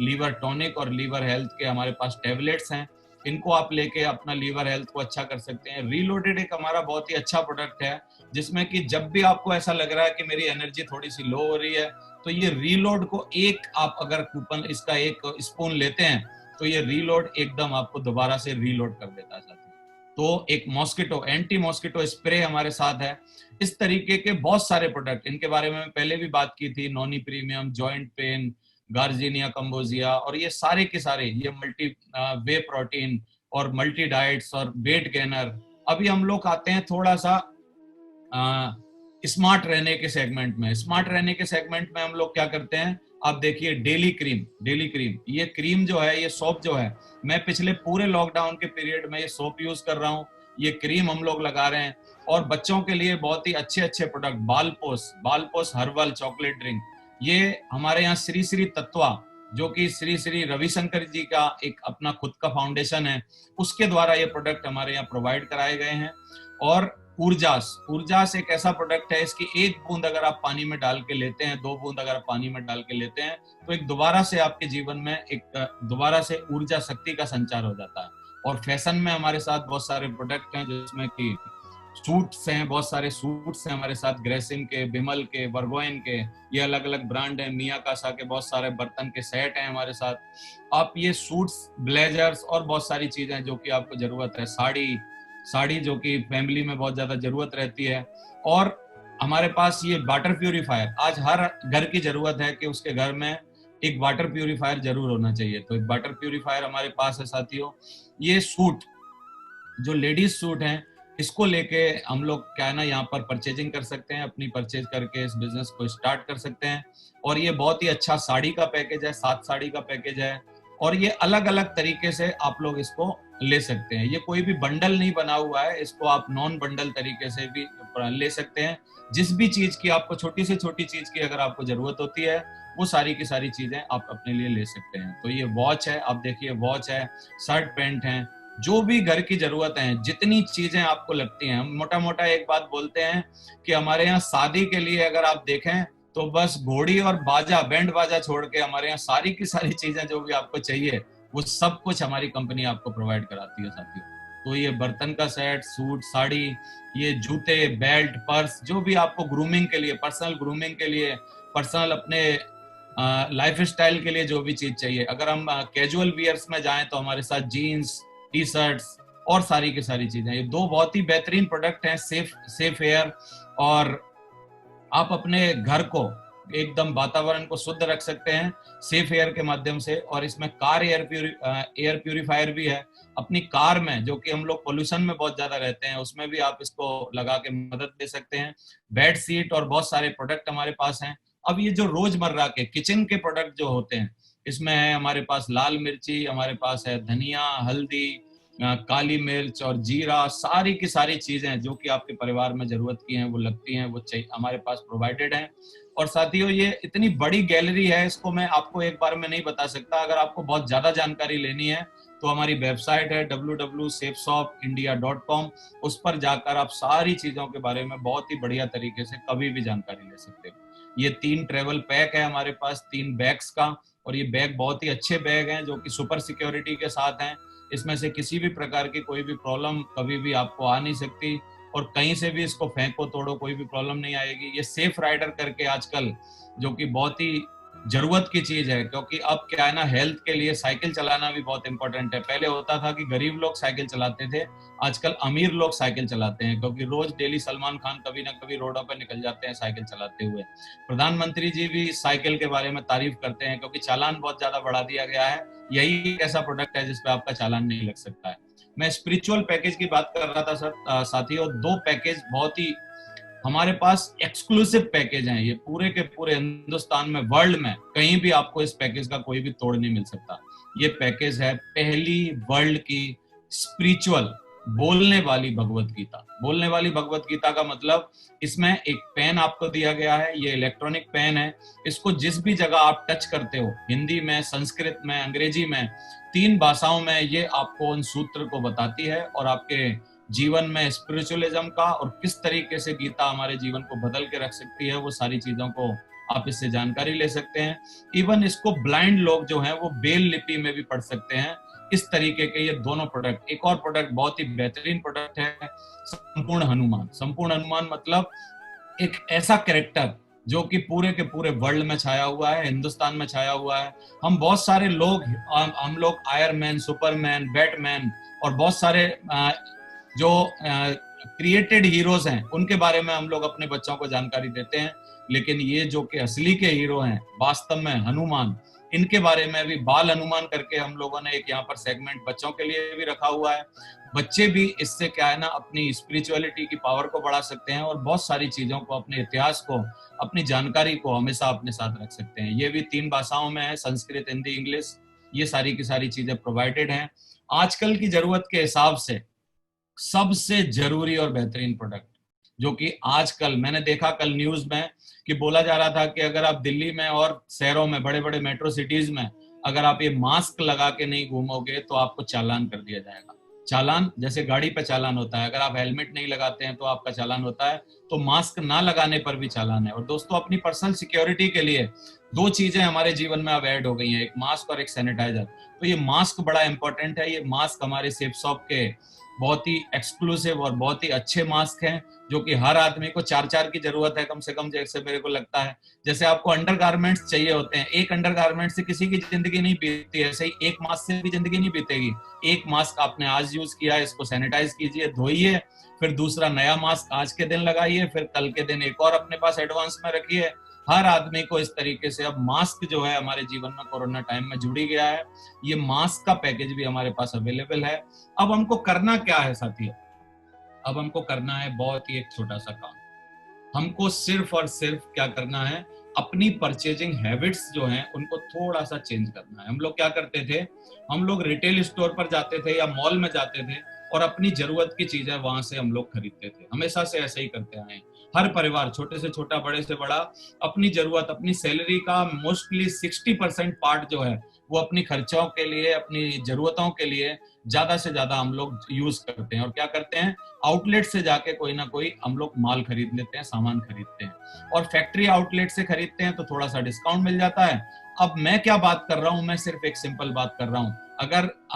लीवर टॉनिक और लीवर हेल्थ के हमारे पास टेबलेट्स हैं। इनको आप लेके अपना लीवर हेल्थ को अच्छा कर सकते हैं। रीलोडेड एक हमारा बहुत ही अच्छा प्रोडक्ट है, जिसमें कि जब भी आपको ऐसा लग रहा है कि मेरी एनर्जी थोड़ी सी लो हो रही है, तो ये रीलोड को एक आप अगर कूपन इसका एक स्पून लेते हैं तो ये रीलोड एकदम आपको दोबारा से रीलोड कर देता है साथियों। तो एक मॉस्किटो, एंटी मॉस्किटो स्प्रे हमारे साथ है। इस तरीके के बहुत सारे प्रोडक्ट, इनके बारे में पहले भी बात की थी, नोनी प्रीमियम, जॉइंट पेन, गार्जिनिया कंबोजिया, और ये सारे के सारे, ये मल्टी वे प्रोटीन और मल्टी डाइट्स और वेट गेनर। अभी हम लोग आते हैं थोड़ा सा स्मार्ट रहने के सेगमेंट में। स्मार्ट रहने के सेगमेंट में हम लोग क्या करते हैं, आप देखिए डेली क्रीम। ये क्रीम जो है, ये सोप जो है, मैं पिछले पूरे लॉकडाउन के पीरियड में ये सोप यूज कर रहा हूँ, ये क्रीम हम लोग लगा रहे हैं। और बच्चों के लिए बहुत ही अच्छे प्रोडक्ट, बालपोस हर्बल चॉकलेट ड्रिंक, ये हमारे यहाँ श्री श्री तत्वा जो कि श्री श्री रविशंकर जी का एक अपना खुद का फाउंडेशन है, उसके द्वारा ये प्रोडक्ट हमारे यहाँ प्रोवाइड कराए गए हैं। और ऊर्जास एक ऐसा प्रोडक्ट है, इसकी एक बूंद अगर आप पानी में डाल के लेते हैं, 2 बूंद अगर आप पानी में डाल के लेते हैं, तो एक दोबारा से आपके जीवन में एक दोबारा से ऊर्जा शक्ति का संचार हो जाता है। और फैशन में हमारे साथ बहुत सारे प्रोडक्ट हैं, जिसमें कि सूट्स हैं, बहुत सारे सूट्स हैं हमारे साथ, ग्रेसिम के, बिमल के, बर्गोइन के, ये अलग अलग ब्रांड है, मियाकासा के बहुत सारे बर्तन के सेट हैं हमारे साथ। आप ये सूट्स, ब्लेजर्स और बहुत सारी चीजें जो कि आपको जरूरत है, साड़ी जो कि फैमिली में बहुत ज्यादा जरूरत रहती है। और हमारे पास ये वाटर प्यूरिफायर, आज हर घर की जरूरत है कि उसके घर में एक वाटर प्यूरिफायर जरूर होना चाहिए, तो एक वाटर प्यूरिफायर हमारे पास है साथियों। ये सूट जो लेडीज सूट हैं, इसको लेके हम लोग क्या है ना यहाँ पर परचेजिंग कर सकते हैं, अपनी परचेज करके इस बिजनेस को स्टार्ट कर सकते हैं। और ये बहुत ही अच्छा साड़ी का पैकेज है, 7 साड़ी का पैकेज है, और ये अलग अलग तरीके से आप लोग इसको ले सकते हैं। ये कोई भी बंडल नहीं बना हुआ है, इसको आप नॉन बंडल तरीके से भी ले सकते हैं। जिस भी चीज की आपको, छोटी से छोटी चीज की अगर आपको जरूरत होती है, वो सारी की सारी चीजें आप अपने लिए ले सकते हैं। तो ये वॉच है, आप देखिए वॉच है, शर्ट पैंट है, जो भी घर की जरूरत है, जितनी चीजें आपको लगती हैं। हम मोटा मोटा एक बात बोलते हैं कि हमारे यहाँ शादी के लिए अगर आप देखें तो बस घोड़ी और बाजा, बैंड बाजा छोड़ के हमारे यहाँ सारी की सारी चीजें जो भी आपको चाहिए वो सब कुछ हमारी कंपनी आपको प्रोवाइड कराती है साथियों। तो ये बर्तन का सेट, सूट, साड़ी, ये जूते, बेल्ट, पर्स, जो भी आपको ग्रूमिंग के लिए, पर्सनल ग्रूमिंग के लिए, पर्सनल अपने लाइफ स्टाइल के लिए जो भी चीज चाहिए। अगर हम कैजुअल वियर्स में जाएं तो हमारे साथ जीन्स, टी शर्ट्स और सारी की सारी चीजें। ये 2 बहुत ही बेहतरीन प्रोडक्ट हैं, सेफ एयर, और आप अपने घर को एकदम वातावरण को शुद्ध रख सकते हैं सेफ एयर के माध्यम से। और इसमें कार एयर प्यूरिफायर भी है। अपनी कार में, जो कि हम लोग पोल्यूशन में बहुत ज्यादा रहते हैं, उसमें भी आप इसको लगा के मदद दे सकते हैं। बेड सीट और बहुत सारे प्रोडक्ट हमारे पास हैं। अब ये जो रोजमर्रा के किचन के प्रोडक्ट जो होते हैं, इसमें है हमारे पास लाल मिर्ची, हमारे पास है धनिया, हल्दी, काली मिर्च और जीरा, सारी की सारी चीजें जो कि आपके परिवार में जरूरत की हैं, वो लगती हैं, वो चाहिए, हमारे पास प्रोवाइडेड हैं। और साथियों, ये इतनी बड़ी गैलरी है, इसको मैं आपको एक बार में नहीं बता सकता। अगर आपको बहुत ज्यादा जानकारी लेनी है तो हमारी वेबसाइट है www.safeshopindia.com, उस पर जाकर आप सारी चीजों के बारे में बहुत ही बढ़िया तरीके से कभी भी जानकारी ले सकते हो। ये 3 ट्रेवल पैक है हमारे पास, 3 बैग्स का, और ये बैग बहुत ही अच्छे बैग हैं जो कि सुपर सिक्योरिटी के साथ हैं। इसमें से किसी भी प्रकार की कोई भी प्रॉब्लम कभी भी आपको आ नहीं सकती, और कहीं से भी इसको फेंको तोड़ो कोई भी प्रॉब्लम नहीं आएगी। ये सेफ राइडर करके आजकल, जो कि बहुत ही जरूरत की चीज है, क्योंकि अब क्या है ना, हेल्थ के लिए साइकिल चलाना भी बहुत इंपॉर्टेंट है। पहले होता था कि गरीब लोग साइकिल चलाते थे, आजकल अमीर लोग साइकिल चलाते हैं, क्योंकि रोज डेली सलमान खान कभी ना कभी रोडों पर निकल जाते हैं साइकिल चलाते हुए। प्रधानमंत्री जी भी साइकिल के बारे में तारीफ करते हैं, क्योंकि चालान बहुत ज्यादा बढ़ा दिया गया है। यही एक ऐसा प्रोडक्ट है जिसपे आपका चालान नहीं लग सकता है। मैं स्पिरिचुअल पैकेज की बात कर रहा था सर, साथियों। 2 पैकेज बहुत ही हमारे पास एक्सक्लूसिव पैकेज हैं। ये पूरे के पूरे हिंदुस्तान में, वर्ल्ड में कहीं भी आपको इस पैकेज का कोई भी तोड़ नहीं मिल सकता। ये पैकेज है पहली वर्ल्ड की स्पिरिचुअल बोलने वाली भगवत गीता। बोलने वाली भगवत गीता का मतलब, इसमें एक पेन आपको दिया गया है, ये इलेक्ट्रॉनिक पेन है। इसको जिस भी जगह आप टच करते हो, हिंदी में, संस्कृत में, अंग्रेजी में, 3 भाषाओं में, ये आपको उन सूत्र को बताती है, और आपके जीवन में स्पिरिचुअलिज्म का और किस तरीके से गीता हमारे जीवन को बदल के रख सकती है, वो सारी चीजों को आप इससे जानकारी ले सकते हैं। इवन इसको ब्लाइंड लोग जो हैं वो बेल लिपि में भी पढ़ सकते हैं। इस तरीके के ये दोनों प्रोडक्ट। एक और प्रोडक्ट बहुत ही बेहतरीन प्रोडक्ट है, संपूर्ण हनुमान। संपूर्ण हनुमान मतलब एक ऐसा कैरेक्टर जो कि पूरे के पूरे वर्ल्ड में छाया हुआ है, हिंदुस्तान में छाया हुआ है। हम बहुत सारे लोग, हम लोग आयरन मैन, सुपरमैन, बैटमैन और बहुत सारे जो क्रिएटेड हीरोज हैं, उनके बारे में हम लोग अपने बच्चों को जानकारी देते हैं। लेकिन ये जो कि असली के हीरो हैं वास्तव में हनुमान, इनके बारे में भी बाल हनुमान करके हम लोगों ने एक यहाँ पर सेगमेंट बच्चों के लिए भी रखा हुआ है। बच्चे भी इससे क्या है ना, अपनी स्पिरिचुअलिटी की पावर को बढ़ा सकते हैं, और बहुत सारी चीजों को, अपने इतिहास को, अपनी जानकारी को हमेशा अपने साथ रख सकते हैं। ये भी 3 भाषाओं में है, संस्कृत, हिंदी, इंग्लिश। ये सारी की सारी चीजें प्रोवाइडेड हैं। आजकल की जरूरत के हिसाब से सबसे जरूरी और बेहतरीन प्रोडक्ट, जो कि आजकल मैंने देखा कल न्यूज में कि बोला जा रहा था कि अगर आप दिल्ली में और शहरों में, बड़े बड़े मेट्रो सिटीज में अगर आप ये मास्क लगा के नहीं घूमोगे तो आपको चालान कर दिया जाएगा। चालान जैसे गाड़ी पे चालान होता है, अगर आप हेलमेट नहीं लगाते हैं तो आपका चालान होता है, तो मास्क ना लगाने पर भी चालान है। और दोस्तों, अपनी पर्सनल सिक्योरिटी के लिए 2 चीजें हमारे जीवन में अब ऐड हो गई हैं, एक मास्क और एक सैनिटाइजर। तो ये मास्क बड़ा इंपॉर्टेंट है। ये मास्क हमारे सेफ शॉप के बहुत ही एक्सक्लूसिव और बहुत ही अच्छे मास्क हैं, जो कि हर आदमी को 4 की जरूरत है कम से कम, जैसे मेरे को लगता है। जैसे आपको अंडरगारमेंट्स चाहिए होते हैं, एक अंडरगारमेंट से किसी की जिंदगी नहीं बीतती है, ऐसे ही एक मास्क से भी जिंदगी नहीं बीतेगी। एक मास्क आपने आज यूज किया, इसको सैनिटाइज कीजिए, धोइए, फिर दूसरा नया मास्क आज के दिन लगाइए, फिर कल के दिन एक और अपने पास एडवांस में रखिए। हर आदमी को इस तरीके से अब मास्क जो है हमारे जीवन में कोरोना टाइम में जुड़ी गया है। ये मास्क का पैकेज भी हमारे पास अवेलेबल है। अब हमको करना क्या है साथियों? अब हमको करना है बहुत ही एक छोटा सा काम। हमको सिर्फ और सिर्फ क्या करना है, अपनी परचेजिंग हैबिट्स जो हैं उनको थोड़ा सा चेंज करना है। हम लोग क्या करते थे, हम लोग रिटेल स्टोर पर जाते थे या मॉल में जाते थे और अपनी जरूरत की चीजें वहां से हम लोग खरीदते थे। हमेशा से ऐसे ही करते आए हैं। हर परिवार, छोटे से छोटा, बड़े से बड़ा, अपनी जरूरत, अपनी सैलरी का मोस्टली 60% पार्ट जो है वो अपनी खर्चों के लिए, अपनी जरूरतों के लिए ज्यादा से ज्यादा हम लोग यूज करते हैं। और क्या करते हैं, आउटलेट से जाके कोई ना कोई हम लोग माल खरीद लेते हैं, सामान खरीदते हैं। और फैक्ट्री आउटलेट से खरीदते हैं तो थोड़ा सा डिस्काउंट मिल जाता है। अब मैं क्या बात कर रहा हूं, मैं सिर्फ एक सिंपल बात कर रहा हूं।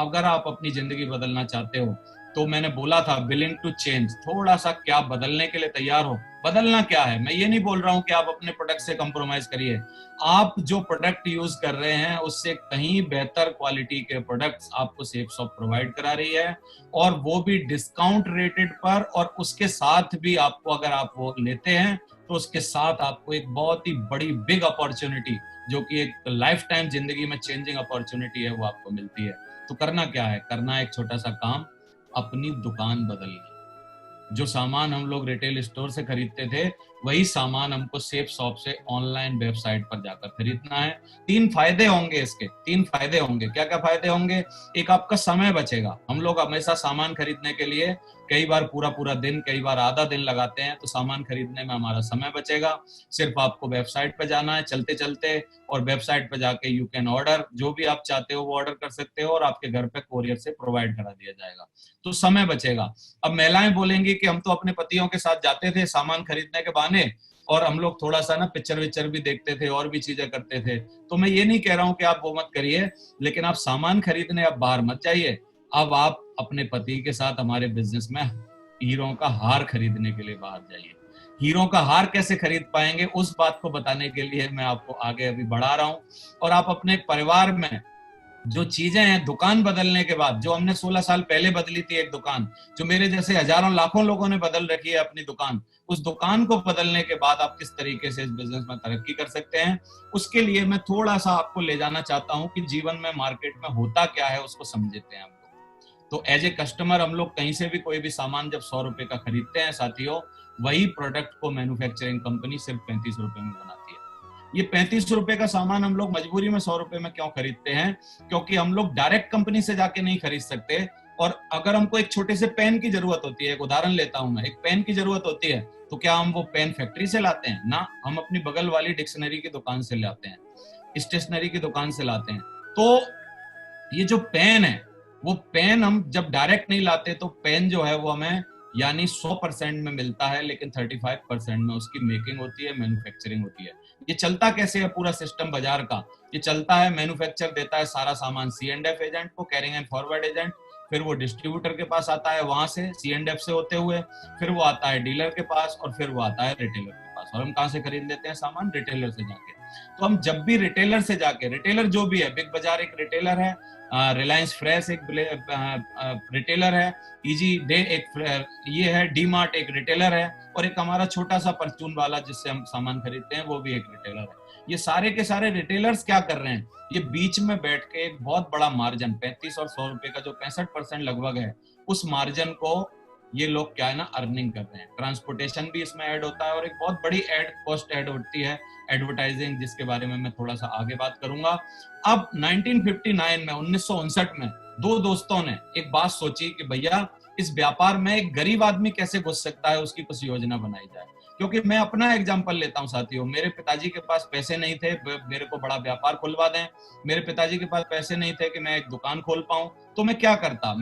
अगर आप अपनी जिंदगी बदलना चाहते हो तो मैंने बोला था विलिंग टू चेंज, थोड़ा सा क्या बदलने के लिए तैयार हो। बदलना क्या है, मैं ये नहीं बोल रहा हूं कि आप अपने प्रोडक्ट से कंप्रोमाइज करिए। आप जो प्रोडक्ट यूज कर रहे हैं उससे कहीं बेहतर क्वालिटी के प्रोडक्ट्स आपको सेफ शॉप प्रोवाइड करा रही है, और वो भी डिस्काउंट रेटेड पर। और उसके साथ भी आपको, अगर आप वो लेते हैं तो उसके साथ आपको एक बहुत ही बड़ी बिग अपॉर्चुनिटी, जो कि एक लाइफ टाइम जिंदगी में चेंजिंग अपॉर्चुनिटी है, वो आपको मिलती है। तो करना क्या है, करना है एक छोटा सा काम, अपनी दुकान बदलनी। जो सामान हम लोग रिटेल स्टोर से खरीदते थे वही सामान हमको सेफ शॉप से ऑनलाइन वेबसाइट पर जाकर खरीदना है। 3 फायदे होंगे इसके, 3 फायदे होंगे। क्या क्या फायदे होंगे? एक, आपका समय बचेगा। हम लोग हमेशा सामान खरीदने के लिए कई बार पूरा पूरा दिन, कई बार आधा दिन लगाते हैं, तो सामान खरीदने में हमारा समय बचेगा। सिर्फ आपको वेबसाइट पर जाना है चलते चलते, और वेबसाइट पर जाके यू कैन ऑर्डर, जो भी आप चाहते हो वो ऑर्डर कर सकते हो, और आपके घर पे कोरियर से प्रोवाइड करा दिया जाएगा, तो समय बचेगा। अब महिलाएं बोलेंगी कि हम तो अपने पतियों के साथ जाते थे सामान खरीदने के बहाने, और हम लोग थोड़ा सा ना पिक्चर विक्चर भी देखते थे और भी चीजें करते थे। तो मैं ये नहीं कह रहा हूं कि आप वो मत करिए, लेकिन आप सामान खरीदने अब बाहर मत जाइए। अब आप अपने पति के साथ हमारे बिजनेस में हीरों का हार खरीदने के लिए बाहर जाइए। हीरों का हार कैसे खरीद पाएंगे, उस बात को बताने के लिए मैं आपको आगे अभी बढ़ा रहा हूं। और आप अपने परिवार में जो चीजें हैं, दुकान बदलने के बाद, जो हमने 16 साल पहले बदली थी एक दुकान, जो मेरे जैसे हजारों लाखों लोगों ने बदल रखी है अपनी दुकान, उस दुकान को बदलने के बाद आप किस तरीके से इस बिजनेस में तरक्की कर सकते हैं, उसके लिए मैं थोड़ा सा आपको ले जाना चाहता हूं कि जीवन में मार्केट में होता क्या है उसको समझते हैं हम लोग। तो एज ए कस्टमर हम लोग कहीं से भी कोई भी सामान जब 100 रुपए का खरीदते हैं साथियों, वही प्रोडक्ट को मैन्युफैक्चरिंग कंपनी सिर्फ 35 रुपए में बनाती है। ये 35 रुपए का सामान हम लोग मजबूरी में 100 रुपए में क्यों खरीदते हैं? क्योंकि हम लोग डायरेक्ट कंपनी से जाके नहीं खरीद सकते। और अगर हमको एक छोटे से पेन की जरूरत होती है, एक उदाहरण लेता हूं मैं, एक पेन की जरूरत होती है, तो क्या हम वो पेन फैक्ट्री से लाते हैं? ना, हम अपनी बगल वाली डिक्शनरी की दुकान से लाते हैं, स्टेशनरी की दुकान से लाते हैं। तो ये जो पेन है, वो पेन हम जब डायरेक्ट नहीं लाते तो पेन जो है वो हमें यानी 100% में मिलता है, लेकिन 35% में उसकी मेकिंग होती है, मैन्युफैक्चरिंग होती है। ये चलता कैसे है पूरा सिस्टम बाजार का? ये चलता है, मैन्युफैक्चर देता है सारा सामान C&F एजेंट को, कैरिंग एंड फॉरवर्ड एजेंट, फिर वो डिस्ट्रीब्यूटर के पास आता है, वहां से C&F से होते हुए फिर वो आता है डीलर के पास, और फिर वो आता है रिटेलर के पास। और हम कहाँ से खरीद लेते हैं सामान? रिटेलर से जाके। तो हम जब भी रिटेलर से जाके, रिटेलर जो भी है, बिग बाजार एक रिटेलर है, रिलायंस फ्रेश एक रिटेलर है, इजी डे एक ये है, डी मार्ट एक रिटेलर है, और एक हमारा छोटा सा परचून वाला जिससे हम सामान खरीदते हैं वो भी एक रिटेलर है। ये सारे के सारे रिटेलर्स क्या कर रहे हैं? ये बीच में बैठ के एक बहुत बड़ा मार्जिन, 35 और 100 रुपए का जो 65% लगभग है, उस मार्जिन को ये लोग क्या है ना अर्निंग कर रहे हैं। ट्रांसपोर्टेशन भी इसमें ऐड होता है, और एक बहुत बड़ी ऐड कॉस्ट ऐड होती है, एडवर्टाइजिंग, जिसके बारे में मैं थोड़ा सा आगे बात करूंगा। अब 1959 में, 1959 में 2 दोस्तों ने एक बात सोची कि भैया इस व्यापार में एक गरीब आदमी कैसे घुस सकता है, उसकी कुछ योजना बनाई जाए। क्योंकि मैं अपना एग्जांपल लेता हूं साथियों, मेरे पिताजी के पास पैसे नहीं थे मेरे को बड़ा व्यापार खुलवा दें, मेरे पिताजी के पास पैसे नहीं थे कि मैं एक दुकान खोल पाऊं, तो मैं क्या करता,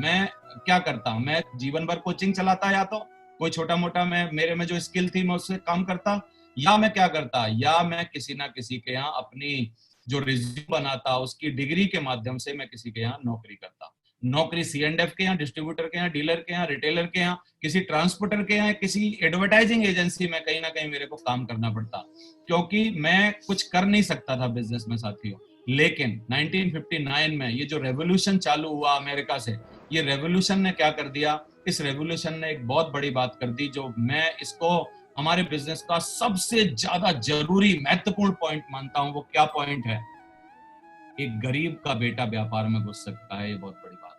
मैं जीवन भर कोचिंग चलाता, या तो कोई छोटा मोटा मैं मेरे में जो स्किल थी मैं उससे काम करता, या मैं क्या करता, या मैं किसी ना किसी के यहाँ अपनी जो रिज्यूम बनाता उसकी डिग्री के माध्यम से मैं किसी के यहाँ नौकरी करता। नौकरी C&F के यहाँ, डिस्ट्रीब्यूटर के यहाँ, डीलर के यहाँ, रिटेलर के यहाँ, किसी ट्रांसपोर्टर के यहाँ, किसी एडवर्टाइजिंग एजेंसी में कहीं ना कहीं मेरे को काम करना पड़ता, क्योंकि मैं कुछ कर नहीं सकता था बिजनेस में साथियों। लेकिन 1959 में ये जो रेवोल्यूशन चालू हुआ अमेरिका से, ये रेवोल्यूशन ने क्या कर दिया, इस रेवोल्यूशन ने एक बहुत बड़ी बात कर दी, जो मैं इसको हमारे बिजनेस का सबसे ज्यादा जरूरी महत्वपूर्ण पॉइंट मानता हूं। वो क्या पॉइंट है? एक गरीब का बेटा व्यापार में घुस सकता है, ये बहुत बड़ी बात है।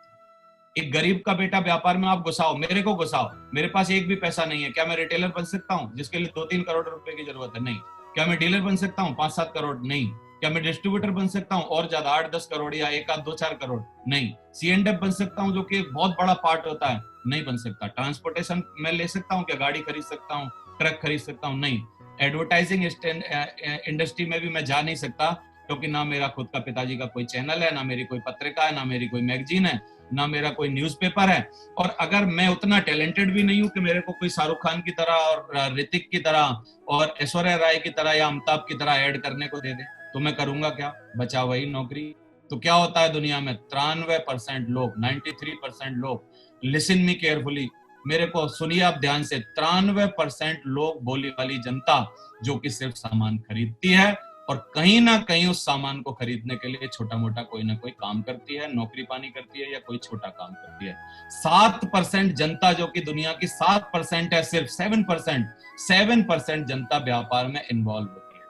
एक गरीब का बेटा व्यापार में आप घुसाओ, मेरे को घुसाओ, मेरे पास एक भी पैसा नहीं है, क्या मैं रिटेलर बन सकता हूँ जिसके लिए 2-3 करोड़ रुपए की जरूरत है? नहीं। क्या मैं डीलर बन सकता हूँ 5-7 करोड़? नहीं। क्या मैं डिस्ट्रीब्यूटर बन सकता हूँ और ज्यादा 8-10 करोड़ या 1-2-4 करोड़? नहीं। C&F बन सकता हूँ जो कि एक बहुत बड़ा पार्ट होता है? नहीं बन सकता। ट्रांसपोर्टेशन में ले सकता हूँ, क्या गाड़ी खरीद सकता हूँ, ट्रक खरीद सकता हूँ? नहीं। एडवर्टाइजिंग इंडस्ट्री में भी मैं जा नहीं सकता, क्योंकि ना मेरा खुद का पिताजी का कोई चैनल है, ना मेरी कोई पत्रिका है, ना मेरी कोई मैगजीन है, ना मेरा कोई न्यूज़पेपर है। और अगर मैं उतना टैलेंटेड भी नहीं हूं कि मेरे को कोई शाहरुख खान की तरह और ऋतिक की तरह और ऐश्वर्या राय की तरह या अमिताभ की तरह ऐड करने को दे दे, तो मैं करूंगा क्या? बचा वही नौकरी। तो क्या होता है दुनिया में? 93% लोग, 93% लोग, लिसन मी केयरफुली, मेरे को सुनिए आप ध्यान से, 93% लोग, बोली वाली जनता, जो कि सिर्फ सामान खरीदती है और कहीं ना कहीं उस सामान को खरीदने के लिए छोटा मोटा कोई ना कोई काम करती है, नौकरी पानी करती है या कोई छोटा काम करती है। 7% जनता, जो कि दुनिया की 7% है, सिर्फ 7% जनता व्यापार में इन्वॉल्व होती है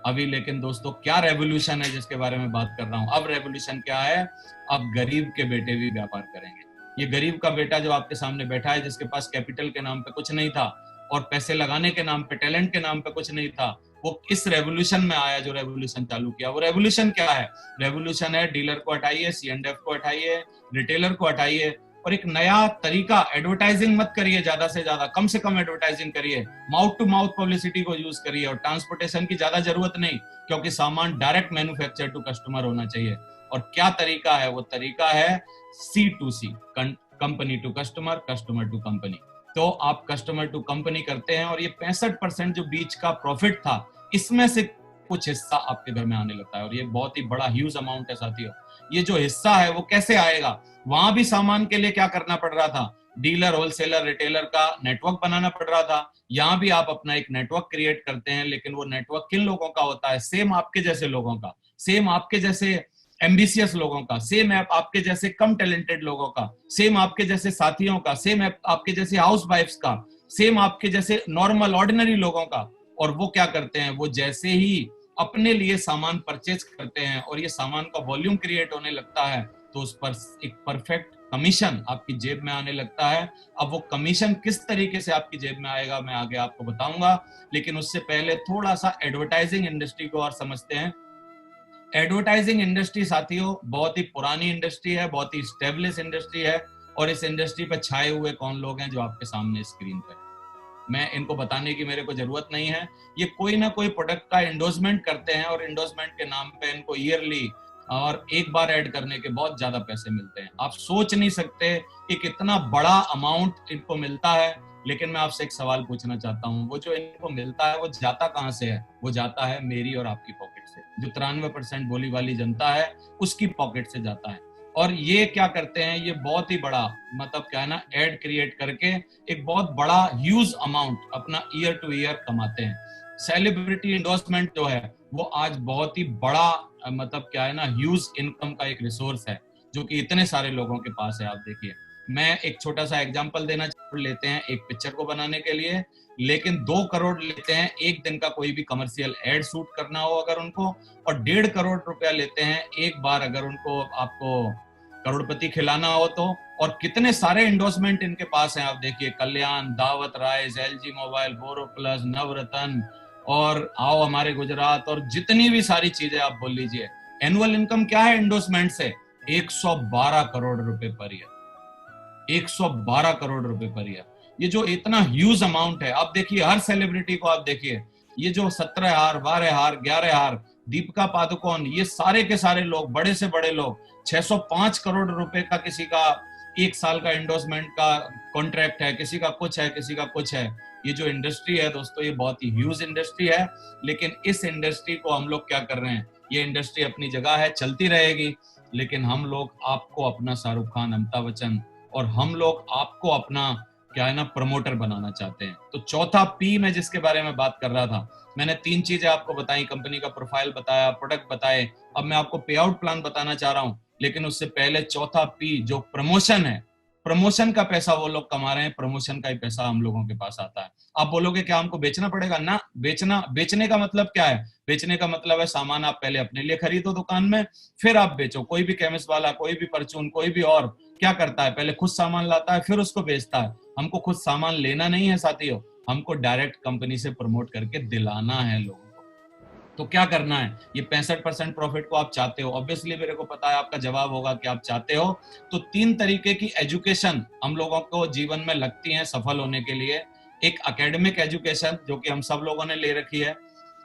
अभी। लेकिन दोस्तों क्या रेवोल्यूशन है जिसके बारे में बात कर रहा हूं? अब रेवोल्यूशन क्या है? अब गरीब के बेटे भी व्यापार करेंगे। ये गरीब का बेटा जो आपके सामने बैठा है, जिसके पास कैपिटल के नाम पे कुछ नहीं था और पैसे लगाने के नाम पे, टैलेंट के नाम पे कुछ नहीं था, वो इस रेवोल्यूशन में आया, जो रेवोल्यूशन चालू किया। वो रेवोल्यूशन क्या है? रेवोल्यूशन है डीलर को हटाइए, C&F को हटाइए, रिटेलर को हटाइए और एक नया तरीका, एडवर्टाइजिंग मत करिए ज्यादा से ज्यादा, कम से कम एडवर्टाइजिंग करिए, माउथ टू माउथ पब्लिसिटी को यूज करिए और ट्रांसपोर्टेशन की ज्यादा जरूरत नहीं, क्योंकि सामान डायरेक्ट मैन्युफैक्चर टू कस्टमर होना चाहिए। और क्या तरीका है? वो तरीका है C2C, company to customer, customer to company. तो आप कस्टमर टू कंपनी करते हैं और ये 65% जो बीच का प्रॉफिट था, इसमें से कुछ हिस्सा आपके घर में आने लगता है और ये बहुत ही बड़ा ह्यूज अमाउंट है साथियों। ये जो हिस्सा है वो कैसे आएगा? वहां भी सामान के लिए क्या करना पड़ रहा था? डीलर, होलसेलर, रिटेलर का नेटवर्क बनाना पड़ रहा था। यहाँ भी आप अपना एक नेटवर्क क्रिएट करते हैं, लेकिन वो नेटवर्क किन लोगों का होता है? सेम आपके जैसे लोगों का, सेम आपके जैसे एम्बिशियस लोगों का, सेम आपके जैसे कम टैलेंटेड लोगों का, सेम आपके जैसे साथियों का, सेम आपके जैसे हाउस वाइफ्स का, सेम आपके जैसे नॉर्मल ऑर्डिनरी लोगों का। और वो क्या करते हैं? वो जैसे ही अपने लिए सामान परचेज करते हैं और ये सामान का वॉल्यूम क्रिएट होने लगता है, तो उस पर एक परफेक्ट कमीशन आपकी जेब में आने लगता है। अब वो कमीशन किस तरीके से आपकी जेब में आएगा मैं आगे आपको बताऊंगा, लेकिन उससे पहले थोड़ा सा एडवर्टाइजिंग इंडस्ट्री को और समझते हैं। एडवर्टाइजिंग इंडस्ट्री साथियों बहुत ही पुरानी इंडस्ट्री है, बहुत ही स्टेब्लिश इंडस्ट्री है और इस इंडस्ट्री पर छाए हुए कौन लोग हैं जो आपके सामने स्क्रीन पर, मैं इनको बताने की मेरे को जरूरत नहीं है। ये कोई ना कोई प्रोडक्ट का एंडोर्समेंट करते हैं और एंडोर्समेंट के नाम पे इनको ईयरली और एक बार ऐड करने के बहुत ज्यादा पैसे मिलते हैं। आप सोच नहीं सकते कि कितना बड़ा अमाउंट इनको मिलता है। लेकिन मैं आपसे एक सवाल पूछना चाहता हूँ, वो जो इनको मिलता है वो जाता कहाँ से है? वो जाता है मेरी और आपकी पॉकेट से। जो 93% बोली वाली जनता है उसकी पॉकेट से जाता है। और ये क्या करते हैं? ये बहुत ही बड़ा, मतलब क्या है ना, एड क्रिएट करके एक बहुत बड़ा ह्यूज अमाउंट अपना ईयर टू ईयर कमाते हैं। सेलिब्रिटी एंडोर्समेंट जो है वो आज बहुत ही बड़ा, मतलब क्या है ना, ह्यूज इनकम का एक रिसोर्स है जो कि इतने सारे लोगों के पास है। आप देखिए, मैं एक छोटा सा एग्जांपल देना लेते हैं एक पिक्चर को बनाने के लिए, लेकिन 2 करोड़ लेते हैं एक दिन का कोई भी कमर्शियल एड शूट करना हो अगर उनको, और 1.5 करोड़ रुपया लेते हैं एक बार अगर उनको, आपको करोड़पति खिलाना हो तो। और कितने सारे एंडोर्समेंट इनके पास हैं। आप देखिए, कल्याण, दावत राइस, LG मोबाइल, बोरो प्लस, नवरत्न और आओ हमारे गुजरात और जितनी भी सारी चीजें आप बोल लीजिए। एनुअल इनकम क्या है एंडोर्समेंट से? 112 करोड़ रुपए पर ईयर, 112 करोड़ रुपए पर ईयर। ये जो इतना ह्यूज अमाउंट है, आप देखिए हर सेलिब्रिटी को आप देखिए, ये जो 17 हार, 12 हार, 11 हार, दीपिका पादुकोण, ये सारे के सारे लोग, बड़े से बड़े लोग, 605 करोड़ रुपए का किसी का 1 साल का एंडोर्समेंट का कॉन्ट्रैक्ट है, किसी का कुछ है, किसी का कुछ है। ये जो इंडस्ट्री है दोस्तों, ये बहुत ही ह्यूज इंडस्ट्री है, लेकिन इस इंडस्ट्री को हम लोग क्या कर रहे हैं, ये इंडस्ट्री अपनी जगह है, चलती रहेगी, लेकिन हम लोग आपको अपना शाहरुख खान, अमिताभ बच्चन, और हम लोग आपको अपना क्या है ना, प्रमोटर बनाना चाहते हैं। तो चौथा पी मैं जिसके बारे में बात कर रहा था, मैंने 3 चीजें आपको बताई, कंपनी का प्रोफाइल बताया, प्रोडक्ट बताए, अब मैं आपको पे आउट प्लान बताना चाह रहा हूं, लेकिन उससे पहले चौथा पी जो प्रमोशन है, प्रमोशन का पैसा वो लोग कमा रहे हैं, प्रमोशन का ही पैसा हम लोगों के पास आता है। आप बोलोगे क्या हमको बेचना पड़ेगा ना? बेचने का मतलब क्या है? बेचने का मतलब है सामान आप पहले अपने लिए खरीदो दुकान में, फिर आप बेचो। कोई भी केमिस्ट वाला, कोई भी परचून, कोई भी और क्या करता है, पहले खुद सामान लाता है, फिर उसको बेचता है। हमको खुद सामान लेना नहीं है साथियों, हमको डायरेक्ट कंपनी से प्रमोट करके दिलाना है लोगों को। तो क्या करना है, ये 65% प्रॉफिट को आप चाहते हो, ऑब्वियसली मेरे को पता है आपका जवाब होगा कि आप चाहते हो। तो 3 तरीके की एजुकेशन हम लोगों को जीवन में लगती है सफल होने के लिए। एक एकेडमिक एजुकेशन जो कि हम सब लोगों ने ले रखी है,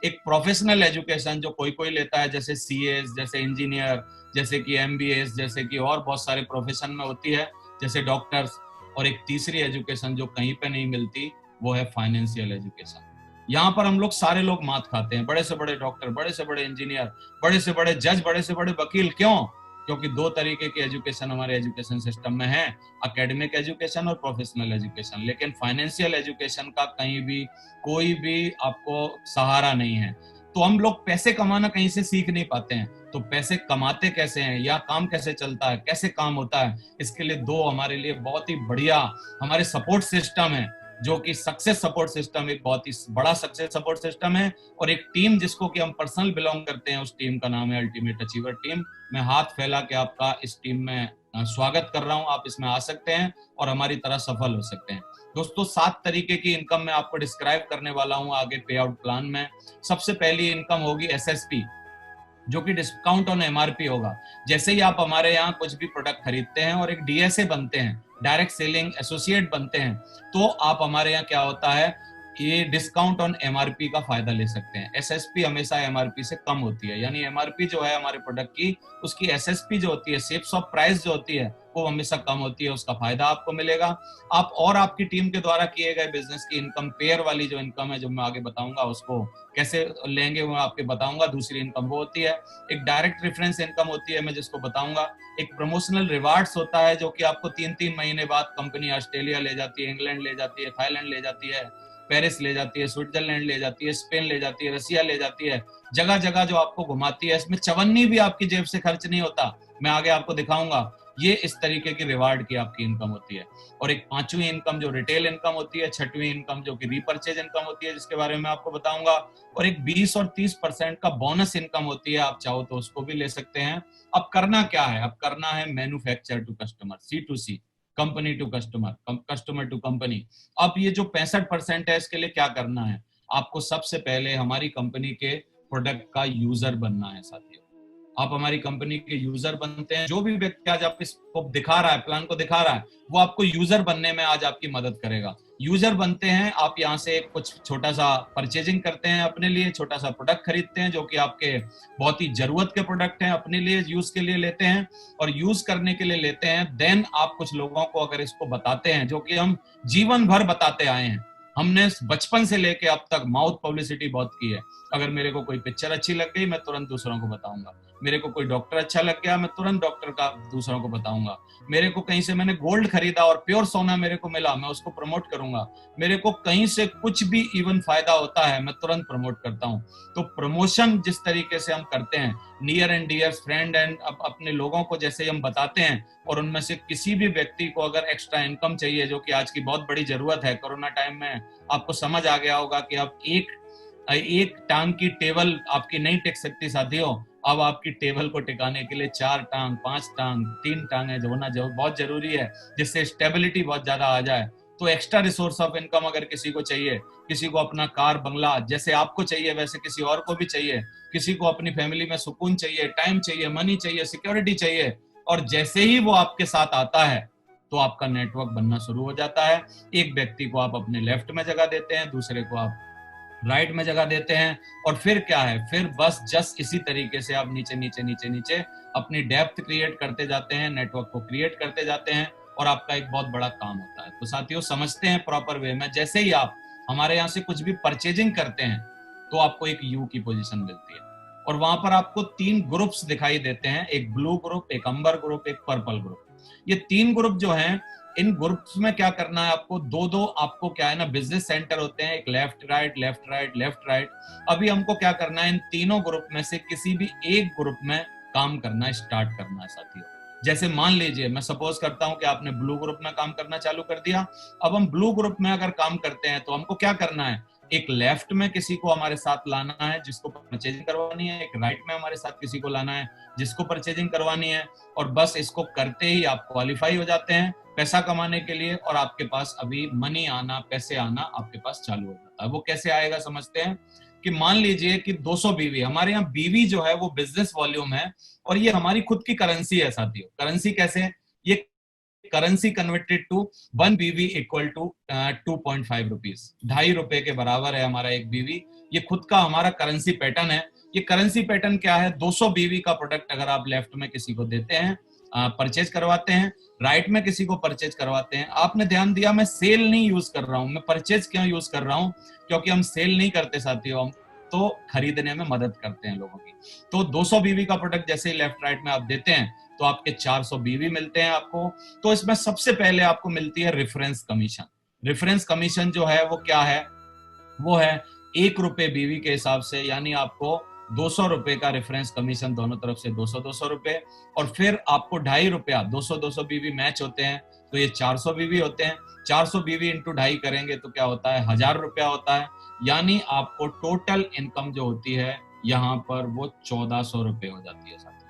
एक प्रोफेशनल एजुकेशन जो कोई कोई लेता है, जैसे सीएस, जैसे इंजीनियर, जैसे कि एमबीएस, जैसे कि और बहुत सारे प्रोफेशन में होती है, जैसे डॉक्टर्स, और एक तीसरी एजुकेशन जो कहीं पे नहीं मिलती, वो है फाइनेंशियल एजुकेशन। यहाँ पर हम लोग सारे लोग मात खाते हैं, बड़े से बड़े डॉक्टर, बड़े से बड़े इंजीनियर, बड़े से बड़े जज, बड़े से बड़े वकील। क्यों? क्योंकि 2 तरीके की एजुकेशन हमारे एजुकेशन सिस्टम में है, एकेडमिक एजुकेशन और प्रोफेशनल एजुकेशन। लेकिन फाइनेंशियल एजुकेशन का कहीं भी कोई भी आपको सहारा नहीं है। तो हम लोग पैसे कमाना कहीं से सीख नहीं पाते हैं। तो पैसे कमाते कैसे हैं, या काम कैसे चलता है, कैसे काम होता है, इसके लिए 2 हमारे लिए बहुत ही बढ़िया हमारे सपोर्ट सिस्टम है, जो कि सक्सेस सपोर्ट सिस्टम, एक बहुत ही बड़ा सक्सेस सपोर्ट सिस्टम है। और एक टीम जिसको कि हम पर्सनल बिलोंग करते हैं, उस टीम का नाम है अल्टीमेट अचीवर टीम। मैं हाथ फैला के आपका इस टीम में स्वागत कर रहा हूं। आप इसमें आ सकते हैं और हमारी तरह सफल हो सकते हैं। दोस्तों 7 तरीके की इनकम मैं आपको डिस्क्राइब करने वाला हूं आगे पे आउट प्लान में। सबसे पहली इनकम होगी एसएसपी, जो कि डिस्काउंट ऑन एमआरपी होगा। जैसे ही आप हमारे यहाँ कुछ भी प्रोडक्ट खरीदते हैं और एक डीएसए बनते हैं, डायरेक्ट सेलिंग एसोसिएट बनते हैं, तो आप हमारे यहाँ क्या होता है, ये डिस्काउंट ऑन एमआरपी का फायदा ले सकते हैं। एसएसपी हमेशा एमआरपी से कम होती है, यानी एमआरपी जो है हमारे प्रोडक्ट की, उसकी एसएसपी जो होती है, सेल्स ऑफ प्राइस जो होती है, वो हमेशा कम होती है। उसका फायदा आपको मिलेगा। आप और आपकी टीम के द्वारा किए गए बिजनेस की इनकम, पेयर वाली जो इनकम है, जो मैं आगे बताऊंगा उसको कैसे लेंगे वो आपको बताऊंगा। दूसरी इनकम वो होती है, एक डायरेक्ट रेफरेंस इनकम होती है, मैं जिसको बताऊंगा। एक प्रमोशनल रिवार्ड्स होता है, जो कि आपको 3-3 महीने बाद कंपनी ऑस्ट्रेलिया ले जाती है, इंग्लैंड ले जाती है, थाईलैंड ले जाती है, पेरिस ले जाती है, स्विट्जरलैंड ले जाती है, स्पेन ले जाती है, रसिया ले जाती है, जगह जगह जो आपको घुमाती है। इसमें चवन्नी भी आपकी जेब से खर्च नहीं होता, मैं आगे आपको दिखाऊंगा। ये इस तरीके की रिवार्ड की आपकी इनकम होती है। और एक 5वीं इनकम जो रिटेल इनकम होती है, 6वीं इनकम जो कि रीपरचेज इनकम होती है, जिसके बारे में आपको बताऊंगा। और एक 20 और 30% का बोनस इनकम होती है, आप चाहो तो उसको भी ले सकते हैं। अब करना क्या है, अब करना है manufacture to customer, C2C, company to customer, customer to company. अब ये जो 65% है, इसके लिए क्या करना है, आपको सबसे पहले हमारी कंपनी के प्रोडक्ट का यूजर बनना है साथियों। आप हमारी कंपनी के यूजर बनते हैं। जो भी व्यक्ति आज आप इसको दिखा रहा है, प्लान को दिखा रहा है, वो आपको यूजर बनने में आज आपकी मदद करेगा। यूजर बनते हैं आप, यहाँ से कुछ छोटा सा परचेजिंग करते हैं अपने लिए, छोटा सा प्रोडक्ट खरीदते हैं जो कि आपके बहुत ही जरूरत के प्रोडक्ट हैं, अपने लिए यूज के लिए लेते हैं और यूज करने के लिए लेते हैं। देन आप कुछ लोगों को अगर इसको बताते हैं, जो कि हम जीवन भर बताते आए हैं, हमने बचपन से लेके अब तक माउथ पब्लिसिटी बहुत की है। अगर मेरे को कोई पिक्चर अच्छी लग गई, मैं तुरंत दूसरों को बताऊंगा। मेरे को कोई डॉक्टर अच्छा लग गया, मैं तुरंत डॉक्टर का दूसरों को बताऊंगा। मेरे को कहीं से मैंने गोल्ड खरीदा और प्योर सोना मेरे को मिला, मैं उसको प्रमोट करूंगा। मेरे को कहीं से कुछ भी इवन फायदा होता है, मैं तुरंत प्रमोट करता हूं। तो प्रमोशन जिस तरीके से हम करते हैं, near and dear friend and अपने लोगों को जैसे हम बताते हैं, और उनमें से किसी भी व्यक्ति को अगर एक्स्ट्रा इनकम चाहिए, जो कि आज की बहुत बड़ी जरूरत है, कोरोना टाइम में आपको समझ आ गया होगा कि आप एक टांग की टेबल आपकी नहीं टिक सकती साथियों। अब आपकी टेबल को टिकाने के लिए 4 टांग, 5 टांग, 3 टांगे होना बहुत जरूरी है, जिससे स्टेबिलिटी बहुत ज्यादा आ जाए। तो एक्स्ट्रा रिसोर्स ऑफ इनकम अगर किसी को चाहिए, किसी को अपना कार बंगला जैसे आपको चाहिए वैसे किसी और को भी चाहिए, किसी को अपनी फैमिली में सुकून चाहिए, टाइम चाहिए, मनी चाहिए, सिक्योरिटी चाहिए, और जैसे ही वो आपके साथ आता है, तो आपका नेटवर्क बनना शुरू हो जाता है। एक व्यक्ति को आप अपने लेफ्ट में जगह देते हैं, दूसरे को आप राइट में जगह देते हैं, और फिर क्या है, फिर बस जस्ट इसी तरीके से आप नीचे नीचे नीचे नीचे अपनी डेप्थ क्रिएट करते जाते हैं, नेटवर्क को क्रिएट करते जाते हैं, और आपका एक बहुत बड़ा काम होता है। तो साथियों, समझते हैं प्रॉपर वे में, जैसे ही आप हमारे यहाँ से कुछ भी परचेजिंग करते हैं तो आपको एक यू की पोजीशन मिलती है, और वहां पर आपको 3 ग्रुप्स दिखाई देते हैं, एक ब्लू ग्रुप, एक अंबर ग्रुप, एक पर्पल ग्रुप। ये 3 ग्रुप जो हैं, इन ग्रुप्स में क्या करना है आपको, दो आपको क्या है ना, बिजनेस सेंटर होते हैं, एक left right left right left right. अभी हमको क्या करना है, इन तीनों ग्रुप में से किसी भी एक ग्रुप में काम करना स्टार्ट करना है साथियों। जैसे मान लीजिए मैं सपोज करता हूं कि आपने ब्लू ग्रुप में काम करना चालू कर दिया। अब हम ब्लू ग्रुप में अगर काम करते हैं तो हमको क्या करना है, एक लेफ्ट में किसी को हमारे साथ लाना है जिसको परचेजिंग करवानी है, एक राइट में हमारे साथ किसी को लाना है जिसको परचेजिंग करवानी है, और बस इसको करते ही आप क्वालिफाई हो जाते हैं पैसा कमाने के लिए, और आपके पास अभी मनी आना, पैसे आना आपके पास चालू हो जाता है। वो कैसे आएगा समझते हैं, कि मान लीजिए कि 200 बीवी, हमारे यहाँ बीवी जो है वो बिजनेस वॉल्यूम है, और ये हमारी खुद की करेंसी है साथियों। करेंसी कैसे है, ये करेंसी कन्वर्टेड टू 1 बीवी इक्वल टू 2.5 रुपीज, 2.5 रुपए के बराबर है हमारा एक बीवी। ये खुद का हमारा करेंसी पैटर्न है। ये करेंसी पैटर्न क्या है, 200 बीवी का प्रोडक्ट अगर आप लेफ्ट में किसी को देते हैं, परचेज करवाते हैं, राइट में किसी को परचेज करवाते हैं। आपने ध्यान दिया, मैं सेल नहीं यूज कर रहा हूं, मैं परचेज क्यों यूज कर रहा हूं, क्योंकि हम सेल नहीं करते साथियों, हम तो खरीदने में मदद करते हैं लोगों की। तो 200 बीवी का प्रोडक्ट जैसे ही लेफ्ट राइट में आप देते हैं तो आपके 400 बीवी मिलते हैं आपको। तो इसमें सबसे पहले आपको मिलती है रेफरेंस कमीशन। रेफरेंस कमीशन जो है वो क्या है, वो है 1 रुपए बीवी के हिसाब से, यानी आपको 200 रुपए का रेफरेंस कमीशन, दोनों तरफ से 200 रुपए, और फिर आपको 2.5 रुपया, 200 बीवी मैच होते हैं तो ये 400 बीवी होते हैं। 400 बीवी इंटू 2.5 करेंगे तो क्या होता है, 1000 रुपया होता है। यानी आपको टोटल इनकम जो होती है यहाँ पर वो 1400 रुपए हो जाती है साथियों।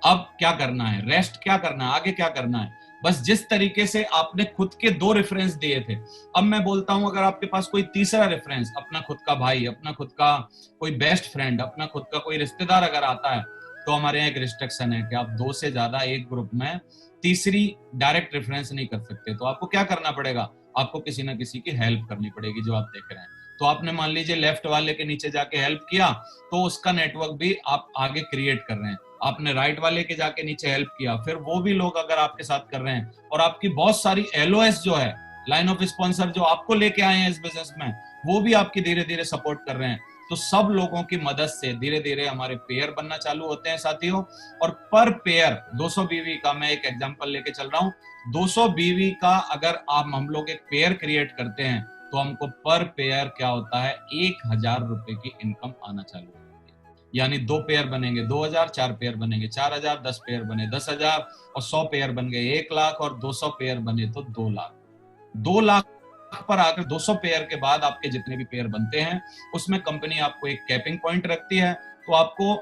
अब क्या करना है, रेस्ट क्या करना है, आगे क्या करना है, बस जिस तरीके से आपने खुद के 2 रेफरेंस दिए थे, अब मैं बोलता हूं अगर आपके पास कोई तीसरा रेफरेंस, अपना खुद का भाई, अपना खुद का कोई बेस्ट फ्रेंड, अपना खुद का कोई रिश्तेदार अगर आता है, तो हमारे यहाँ एक रिस्ट्रिक्शन है कि आप 2 से ज्यादा एक ग्रुप में तीसरी डायरेक्ट रेफरेंस नहीं कर सकते। तो आपको क्या करना पड़ेगा, आपको किसी ना किसी की हेल्प करनी पड़ेगी, जो आप देख रहे हैं। तो आपने मान लीजिए लेफ्ट वाले के नीचे जाके हेल्प किया, तो उसका नेटवर्क भी आप आगे क्रिएट कर रहे हैं। आपने राइट वाले के जाके नीचे हेल्प किया, फिर वो भी लोग अगर आपके साथ कर रहे हैं, और आपकी बहुत सारी LOS जो है, लाइन ऑफ स्पॉन्सर, जो आपको लेके आए हैं इस बिजनेस में, वो भी आपकी धीरे धीरे सपोर्ट कर रहे हैं। तो सब लोगों की मदद से धीरे धीरे हमारे पेयर बनना चालू होते हैं साथियों। और पर पेयर 200 बीवी का मैं एक एग्जांपल लेके चल रहा हूँ, 200 बीवी का अगर हम लोग एक पेयर क्रिएट करते हैं तो हमको पर पेयर क्या होता है, 1000 रुपए की इनकम आना चालू होती है। यानी 2 पेयर बनेंगे 2000, 4 पेयर बनेंगे 4000, 10 पेयर बने 10,000, और 100 पेयर बन गए 1 लाख, और 200 पेयर बने तो 2 लाख। 2 लाख पर आकर 200 पेयर के बाद आपके जितने भी पेयर बनते हैं उसमें कंपनी आपको एक कैपिंग पॉइंट रखती है। तो आपको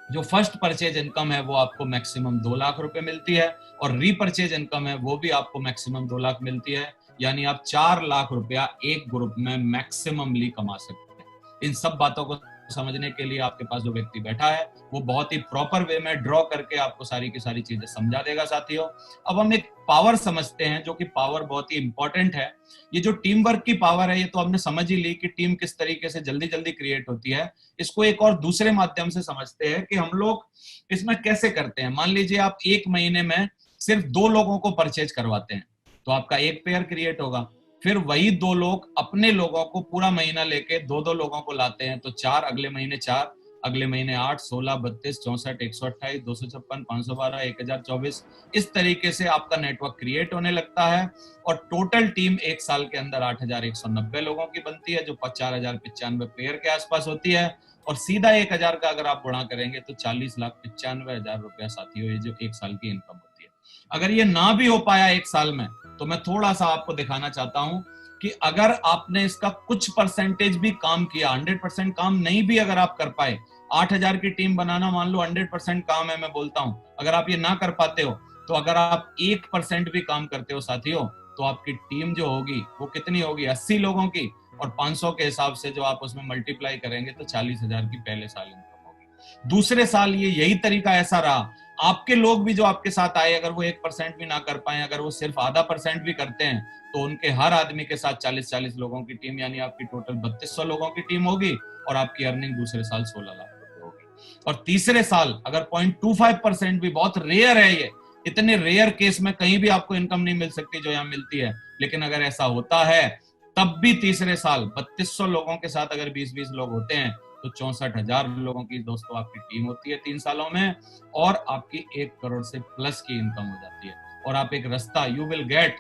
जो फर्स्ट परचेज इनकम है वो आपको मैक्सिमम 2 लाख रुपए मिलती है, और रीपरचेज इनकम है वो भी आपको मैक्सिमम 2 लाख मिलती है। यानी आप 4 लाख रुपया एक ग्रुप में मैक्सिममली कमा सकते हैं। इन सब बातों को समझने के लिए आपके पास जो व्यक्ति बैठा है वो बहुत ही प्रॉपर वे में ड्रॉ करके आपको सारी की सारी चीजें समझा देगा साथियों। अब हम एक पावर समझते हैं, जो कि पावर बहुत ही इंपॉर्टेंट है। ये जो टीम वर्क की पावर है, ये तो हमने समझ ही ली कि टीम किस तरीके से जल्दी जल्दी क्रिएट होती है। इसको एक और दूसरे माध्यम से समझते हैं कि हम लोग इसमें कैसे करते हैं। मान लीजिए आप 1 महीने में सिर्फ 2 लोगों को परचेज करवाते हैं, तो आपका एक पेयर क्रिएट होगा। फिर वही 2 लोग अपने लोगों को पूरा महीना लेके 2-2 लोगों को लाते हैं, तो 4, अगले महीने 4, अगले महीने 8, 16, 32, 64, 128, 256, 512, 1024। इस तरीके से आपका नेटवर्क क्रिएट होने लगता है, और टोटल टीम 1 साल के अंदर 8190 लोगों की बनती है, जो 4095 पेयर के आसपास होती है। और सीधा 1000 का अगर आप गुणा करेंगे तो 40,95,000 रुपया साथियों, ये जो 1 साल की इनकम होती है। अगर ये ना भी हो पाया 1 साल में, तो मैं थोड़ा सा आपको दिखाना चाहता हूं कि अगर आपने इसका कुछ परसेंटेज भी काम किया, 100% काम नहीं भी अगर आप कर पाए, 8000 की टीम बनाना मान लो 100% काम है, मैं बोलता हूं, अगर आप ये ना कर पाते हो, तो अगर आप 1% भी काम करते हो साथियों, तो आपकी टीम जो होगी वो कितनी होगी, 80 लोगों की, और 500 के हिसाब से जो आप उसमें मल्टीप्लाई करेंगे तो 40,000 की पहले साल इनकम होगी। दूसरे साल ये यही तरीका ऐसा रहा, आपके लोग भी जो आपके साथ आए, अगर वो 1% भी ना कर पाए, अगर वो सिर्फ आधा % भी करते हैं, तो उनके हर आदमी के साथ 40-40 लोगों की टीम, यानी आपकी टोटल 3200 लोगों की टीम होगी और आपकी अर्निंग दूसरे साल 16 लाख रुपए होगी। और तीसरे साल अगर 0.25% भी, बहुत रेयर है ये, इतने रेयर केस में कहीं भी आपको इनकम नहीं मिल सकती जो यहाँ मिलती है, लेकिन अगर ऐसा होता है तब भी तीसरे साल 3200 लोगों के साथ अगर 20-20 लोग होते हैं तो 64,000 लोगों की दोस्तों आपकी टीम होती है 3 सालों में, और आपकी 1 करोड़ से प्लस की इनकम हो जाती है। और आप एक रास्ता, you will get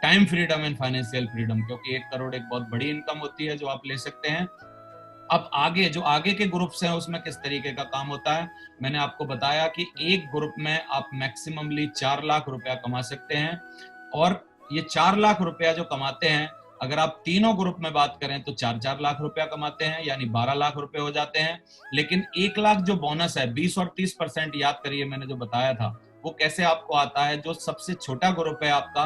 time freedom and financial freedom, क्योंकि 1 करोड़ एक बहुत बड़ी इनकम होती है जो आप ले सकते हैं। अब आगे जो आगे के ग्रुप्स हैं उसमें किस तरीके का काम होता है, मैंने आपको बताया कि एक ग्रुप में आप मैक्सिममली 4 लाख रुपया कमा सकते हैं, और ये 4 लाख रुपया जो कमाते हैं, अगर आप तीनों ग्रुप में बात करें तो 4-4 लाख रुपया कमाते हैं, यानी 12 लाख रुपए हो जाते हैं। लेकिन 1 लाख जो बोनस है, 20 और 30% याद करिए मैंने जो बताया था, वो कैसे आपको आता है। जो सबसे छोटा ग्रुप है आपका,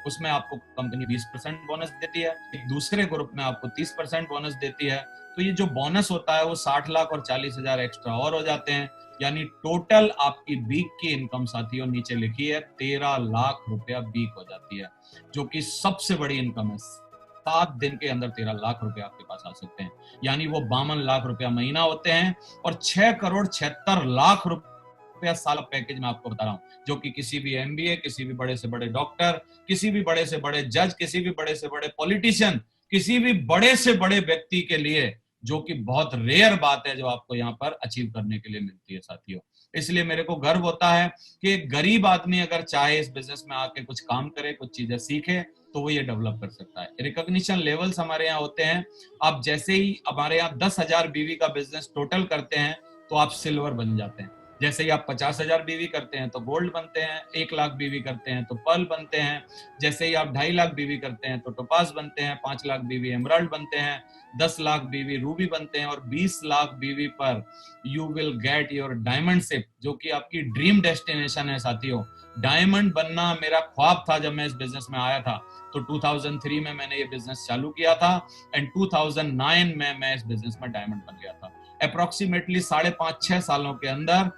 उसमें आपको कंपनी 20% बोनस देती है, एक दूसरे ग्रुप में आपको 30% बोनस देती है। तो ये जो बोनस होता है वो 60 लाख और 40,000 एक्स्ट्रा और हो जाते हैं, यानी टोटल आपकी वीक की इनकम साथियों नीचे लिखी है 13 लाख रुपया वीक हो जाती है, जो कि सबसे बड़ी इनकम है। 7 दिन के अंदर 13 लाख रुपए आपके पास आ सकते हैं, यानी वो 52 लाख रुपया महीना होते हैं, और 6 करोड़ 76 लाख रुपया साल पैकेज में आपको बता रहा हूं, जो कि किसी भी MBA, किसी भी बड़े से बड़े डॉक्टर, किसी भी बड़े से बड़े जज, किसी भी बड़े से बड़े पॉलिटिशियन, किसी भी बड़े से बड़े व्यक्ति के लिए, जो कि बहुत रेयर बात है जो आपको यहाँ पर अचीव करने के लिए मिलती है साथियों। इसलिए मेरे को गर्व होता है कि एक गरीब आदमी अगर चाहे इस बिजनेस में आके कुछ काम करे, कुछ चीजें सीखे, तो वो ये डेवलप कर सकता है। रिकॉग्निशन लेवल्स हमारे यहाँ होते हैं। आप जैसे ही हमारे यहाँ 10,000 BV का बिजनेस टोटल करते हैं तो आप सिल्वर बन जाते हैं। जैसे ही आप 50,000 BV करते हैं तो गोल्ड बनते हैं, 1 लाख BV करते हैं तो पर्ल बनते हैं, जैसे ही आप 2.5 लाख BV करते हैं तो टोपाज बनते हैं, 5 लाख BV एमराल्ड बनते हैं, 10 लाख BV रूबी बनते हैं, और 20 लाख BV पर you will get your diamond ship, जो कि आपकी ड्रीम डेस्टिनेशन है साथियों। डायमंड बनना मेरा ख्वाब था जब मैं इस बिजनेस में आया था, तो 2003 में मैंने ये बिजनेस चालू किया था, एंड 2009 में मैं इस बिजनेस में डायमंड बन गया था। अप्रोक्सीमेटली 5.5-6 सालों के अंदर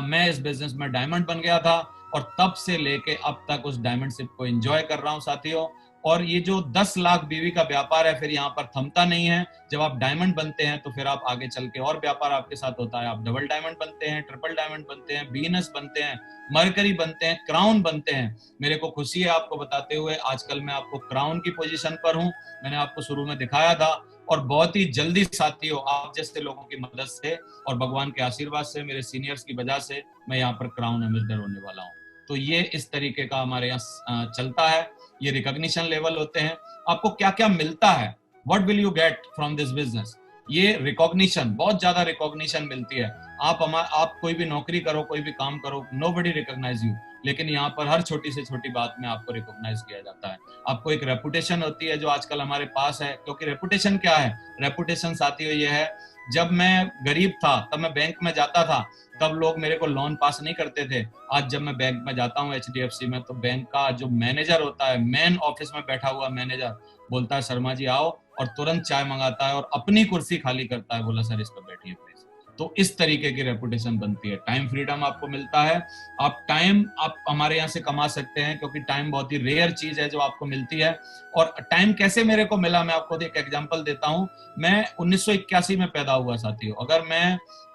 मैं इस बिजनेस में डायमंड बन गया था, और तब से लेके अब तक उस डायमंड शिप को एंजॉय कर रहा हूं साथियों। और ये जो 10 लाख BV का व्यापार है, फिर यहाँ पर थमता नहीं है। जब आप डायमंड बनते हैं तो फिर आप आगे चल के और व्यापार आपके साथ होता है। आप डबल डायमंड बनते हैं, ट्रिपल डायमंड बनते हैं, बीनस बनते हैं, मरकरी बनते हैं, क्राउन बनते हैं। मेरे को खुशी है आपको बताते हुए, आजकल मैं आपको क्राउन की पोजीशन पर हूँ, मैंने आपको शुरू में दिखाया था, और बहुत ही जल्दी साथियों आप जैसे लोगों की मदद से और भगवान के आशीर्वाद से, मेरे सीनियर्स की वजह से मैं यहाँ पर क्राउन एम्बेसडर होने वाला हूँ। तो ये इस तरीके का हमारे यहाँ चलता है। ये रिकॉग्निशन लेवल होते हैं। आपको क्या क्या मिलता है, what will you get from this business, ये रिकॉग्निशन, बहुत ज्यादा रिकॉग्निशन मिलती है। आप कोई भी नौकरी करो, कोई भी काम करो, नोबडी रिकॉग्नाइज यू, लेकिन यहाँ पर हर छोटी से छोटी बात में आपको रिकॉग्नाइज किया जाता है। आपको एक रेपुटेशन होती है जो आजकल हमारे पास है, क्योंकि रेपुटेशन क्या है, रेपुटेशन साथियों ये है, जब मैं गरीब था तब मैं बैंक में जाता था, तब लोग मेरे को लोन पास नहीं करते थे। आज जब मैं बैंक में जाता हूँ HDFC में, तो बैंक का जो मैनेजर होता है, मेन ऑफिस में बैठा हुआ मैनेजर बोलता है शर्मा जी आओ, और तुरंत चाय मंगाता है और अपनी कुर्सी खाली करता है, बोला सर इस पर बैठिए प्लीज। तो इस तरीके की रेपुटेशन बनती है। टाइम फ्रीडम आपको मिलता है, आप हमारे यहाँ से कमा सकते हैं, क्योंकि टाइम बहुत ही रेयर चीज है जो आपको मिलती है। और टाइम कैसे मेरे को मिला, मैं आपको एक एग्जांपल देता हूँ। मैं 1981 में पैदा हुआ साथियों।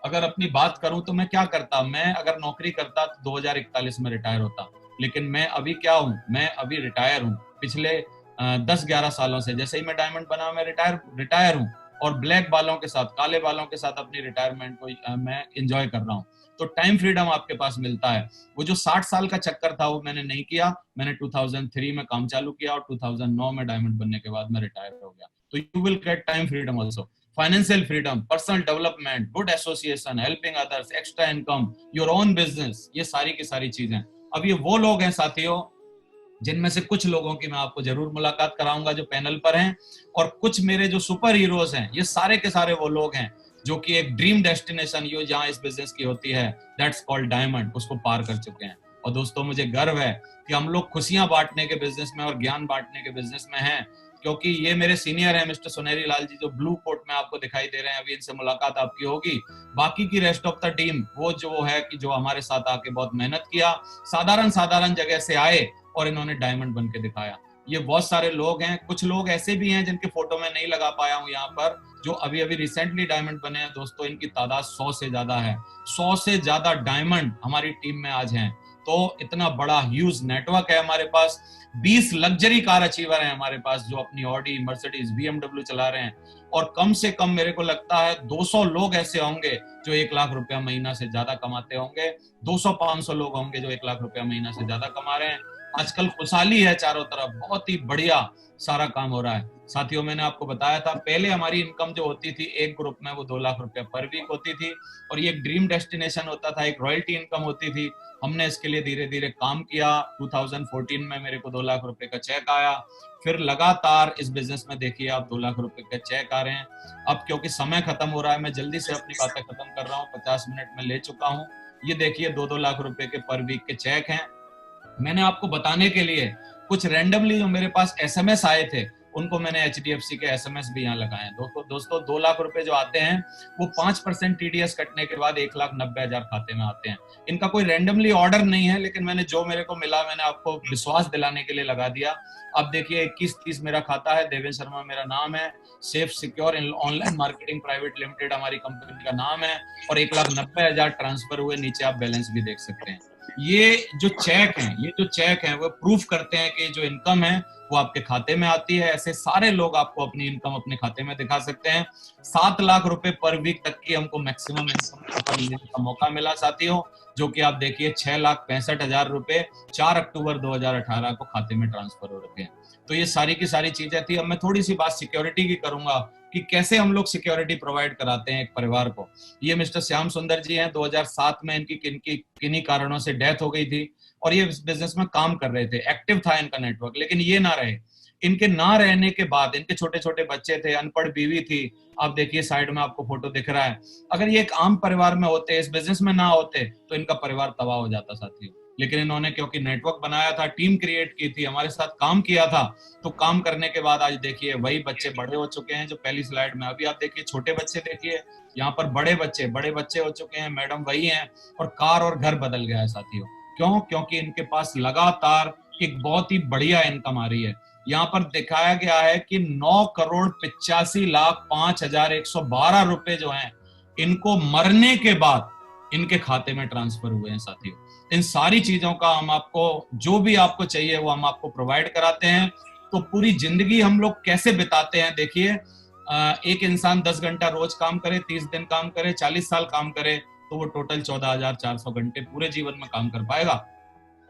अगर अपनी बात करूं तो मैं क्या करता, मैं अगर नौकरी करता तो 2041 में रिटायर होता, लेकिन मैं अभी क्या हूं, मैं अभी रिटायर हूं। पिछले 10-11 सालों से जैसे ही मैं डायमंड बना मैं रिटायर हूं, और ब्लैक बालों के साथ, काले बालों के साथ अपनी रिटायरमेंट को मैं एंजॉय कर रहा हूं। तो टाइम फ्रीडम आपके पास मिलता है। वो जो 60 साल का चक्कर था वो मैंने नहीं किया। मैंने 2003 में काम चालू किया और 2009 में डायमंड बनने के बाद मैं रिटायर हो गया। तो you will get time freedom also, financial freedom, personal development, good association, helping others, extra income, your own business, ये सारी की सारी चीजें। अब ये वो लोग हैं साथियों जिनमें से कुछ लोगों की मैं आपको जरूर मुलाकात कराऊंगा जो पैनल पर हैं, और कुछ मेरे जो सुपर हीरोज हैं, ये सारे के सारे वो लोग हैं जो कि एक ड्रीम डेस्टिनेशन यो जहां इस बिजनेस की होती है, दैट्स कॉल्ड डायमंड, उसको पार कर चुके हैं। और दोस्तों मुझे गर्व है कि हम लोग खुशियां बांटने के बिजनेस में और ज्ञान बांटने के बिजनेस में हैं। क्योंकि ये मेरे सीनियर हैं मिस्टर सुनहरी लाल जी, जो ब्लू कोट में आपको दिखाई दे रहे हैं, अभी इनसे मुलाकात आपकी होगी। बाकी की रेस्ट ऑफ द टीम वो जो है कि जो हमारे साथ आके बहुत मेहनत किया, साधारण जगह से आए और इन्होंने डायमंड बन के दिखाया। ये बहुत सारे लोग हैं, कुछ लोग ऐसे भी हैं जिनके फोटो में नहीं लगा पाया हूं यहाँ पर, जो अभी अभी रिसेंटली डायमंड बने हैं। दोस्तों इनकी तादाद 100 से ज्यादा है, 100 से ज्यादा डायमंड हमारी टीम में आज हैं। तो इतना बड़ा ह्यूज नेटवर्क है हमारे पास। 20 लग्जरी कार अचीवर हैं हमारे पास, जो अपनी ऑडी, मर्सिडीज, BMW चला रहे हैं। और कम से कम मेरे को लगता है 200 लोग ऐसे होंगे जो 1 लाख रुपया महीना से ज्यादा कमाते होंगे। 200-500 लोग होंगे जो 1 लाख रुपया महीना से ज्यादा कमा रहे हैं। आजकल खुशहाली है चारों तरफ, बहुत ही बढ़िया सारा काम हो रहा है। साथियों, मैंने आपको बताया था पहले हमारी इनकम जो होती थी एक ग्रुप में, वो 2 लाख रुपया पर वीक होती थी, और ये एक ड्रीम डेस्टिनेशन होता था, एक रॉयल्टी इनकम होती थी। हमने इसके लिए धीरे धीरे काम किया। 2014 में मेरे को 2 लाख रुपए का चेक आया। फिर लगातार इस बिजनेस में देखिए आप 2 लाख रुपए के चेक आ रहे हैं। अब क्योंकि समय खत्म हो रहा है, मैं जल्दी से अपनी बातें खत्म कर रहा हूँ, 50 मिनट में ले चुका हूँ। ये देखिए 2-2 लाख रुपए के पर वीक के चेक हैं। मैंने आपको बताने के लिए कुछ रैंडमली जो मेरे पास SMS आए थे, उनको मैंने HDFC के SMS भी यहाँ लगाए हैं। दोस्तों 2 लाख रुपए जो आते हैं वो 5% TDS कटने के बाद 1,90,000 खाते में आते हैं। इनका कोई रैंडमली ऑर्डर नहीं है, लेकिन मैंने जो मेरे को मिला मैंने आपको विश्वास दिलाने के लिए लगा दिया। अब देखिए 2130 मेरा खाता है, देवेंद्र शर्मा मेरा नाम है, safe secure online marketing private limited हमारी कंपनी का नाम है, और 1,90,000 ट्रांसफर हुए। नीचे आप बैलेंस भी देख सकते हैं। ये जो चेक हैं वो प्रूफ करते हैं कि जो इनकम है वो आपके खाते में आती है। ऐसे सारे लोग आपको अपनी इनकम अपने खाते में दिखा सकते हैं। 7 लाख रुपए पर वीक तक की हमको मैक्सिमम इनकम लेने का मौका मिला साथियों, जो कि आप देखिए 6,65,000 रुपए 4 अक्टूबर 2018 को खाते में ट्रांसफर हो रखे हैं। तो ये सारी की सारी चीजें थी। अब मैं थोड़ी सी बात सिक्योरिटी की करूंगा कि कैसे हम लोग सिक्योरिटी प्रोवाइड कराते हैं एक परिवार को। ये मिस्टर श्याम सुंदर जी हैं। 2007 में इनकी किन्हीं कारणों से डेथ हो गई थी, और ये इस बिजनेस में काम कर रहे थे, एक्टिव था इनका नेटवर्क, लेकिन ये ना रहे। इनके ना रहने के बाद इनके छोटे छोटे बच्चे थे, अनपढ़ बीवी थी। आप देखिए साइड में आपको फोटो दिख रहा है। अगर ये एक आम परिवार में होते, इस बिजनेस में ना होते, तो इनका परिवार तबाह हो जाता साथियों। लेकिन इन्होंने क्योंकि नेटवर्क बनाया था, टीम क्रिएट की थी, हमारे साथ काम किया था, तो काम करने के बाद आज देखिए वही बच्चे बड़े हो चुके हैं जो पहली स्लाइड में। अभी आप देखिए छोटे बच्चे, देखिए यहाँ पर बड़े बच्चे हो चुके हैं, मैडम वही हैं, और कार और घर बदल गया है साथियों। क्यों? क्योंकि इनके पास लगातार एक बहुत ही बढ़िया इनकम आ रही है। यहाँ पर दिखाया गया है कि 9,85,05,112 रुपए जो हैं इनको मरने के बाद इनके खाते में ट्रांसफर हुए हैं साथियों। इन सारी चीजों का हम आपको, जो भी आपको चाहिए वो हम आपको प्रोवाइड कराते हैं। तो पूरी जिंदगी हम लोग कैसे बिताते हैं देखिए, एक इंसान 10 घंटा रोज काम करे, 30 दिन काम करे, 40 साल काम करे, तो वो टोटल 14,400 घंटे पूरे जीवन में काम कर पाएगा।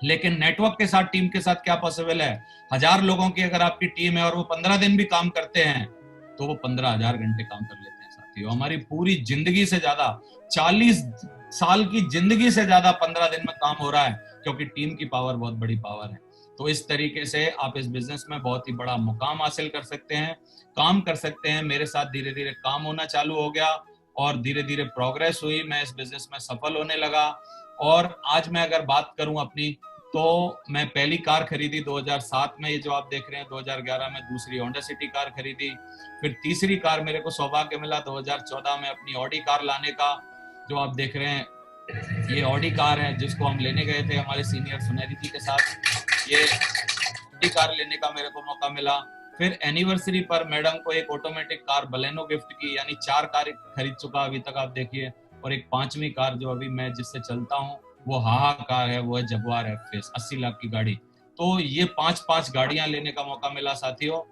लेकिन नेटवर्क के साथ, टीम के साथ क्या पॉसिबल है? 1000 लोगों की अगर आपकी टीम है और वो 15 दिन भी काम करते हैं, तो वो 15,000 घंटे काम कर लेते हैं साथियों। हमारी पूरी जिंदगी से ज्यादा, 40 साल की जिंदगी से ज्यादा 15 दिन में काम हो रहा है, क्योंकि टीम की पावर बहुत बड़ी पावर है। तो इस तरीके से आप इस बिजनेस में बहुत ही बड़ा मुकाम हासिल कर सकते हैं, काम कर सकते हैं। मेरे साथ धीरे धीरे काम होना चालू हो गया और धीरे धीरे प्रोग्रेस हुई, मैं इस बिजनेस में सफल होने लगा। और आज मैं अगर बात करूं अपनी, तो मैं पहली कार खरीदी 2007 में, ये जो आप देख रहे हैं, 2011 में दूसरी होंडा सिटी कार खरीदी, फिर तीसरी कार मेरे को सौभाग्य मिला 2014 में अपनी ऑडी कार लाने का। जो आप देख रहे हैं ये ऑडी कार है, जिसको हम लेने गए थे हमारे सीनियर सुनहरी जी के साथ। ये ऑडी कार लेने का मेरे को मौका मिला। फिर एनिवर्सरी पर मैडम को एक ऑटोमेटिक कार बलेनो गिफ्ट की, यानी 4 कार खरीद चुका अभी तक आप देखिए। और एक 5वीं कार जो अभी मैं जिससे चलता हूँ वो हाहा कार है, वो है जगुआर एफ-फेस, 80 लाख की गाड़ी। तो ये 5 गाड़ियां लेने का मौका मिला साथियों।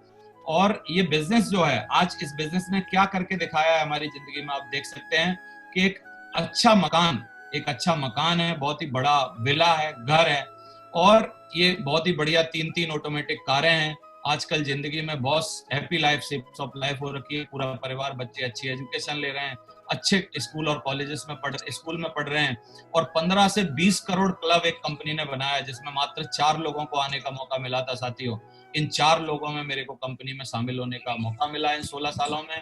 और ये बिजनेस जो है, आज इस बिजनेस ने क्या करके दिखाया है हमारी जिंदगी में, आप देख सकते हैं कि एक अच्छा मकान है, बहुत ही बड़ा विला है, घर है, और ये बहुत ही बढ़िया 3-3 ऑटोमेटिक कारें हैं। आजकल जिंदगी में बहुत happy life, safe of life हो रखी है। पूरा परिवार, बच्चे अच्छी एजुकेशन ले रहे हैं, अच्छे स्कूल और कॉलेजेस में पढ़ रहे हैं। और 15 से 20 करोड़ क्लब एक कंपनी ने बनाया, जिसमें मात्र 4 लोगों को आने का मौका मिला था साथियों। इन 4 लोगों में मेरे को कंपनी में शामिल होने का मौका मिला इन 16 सालों में।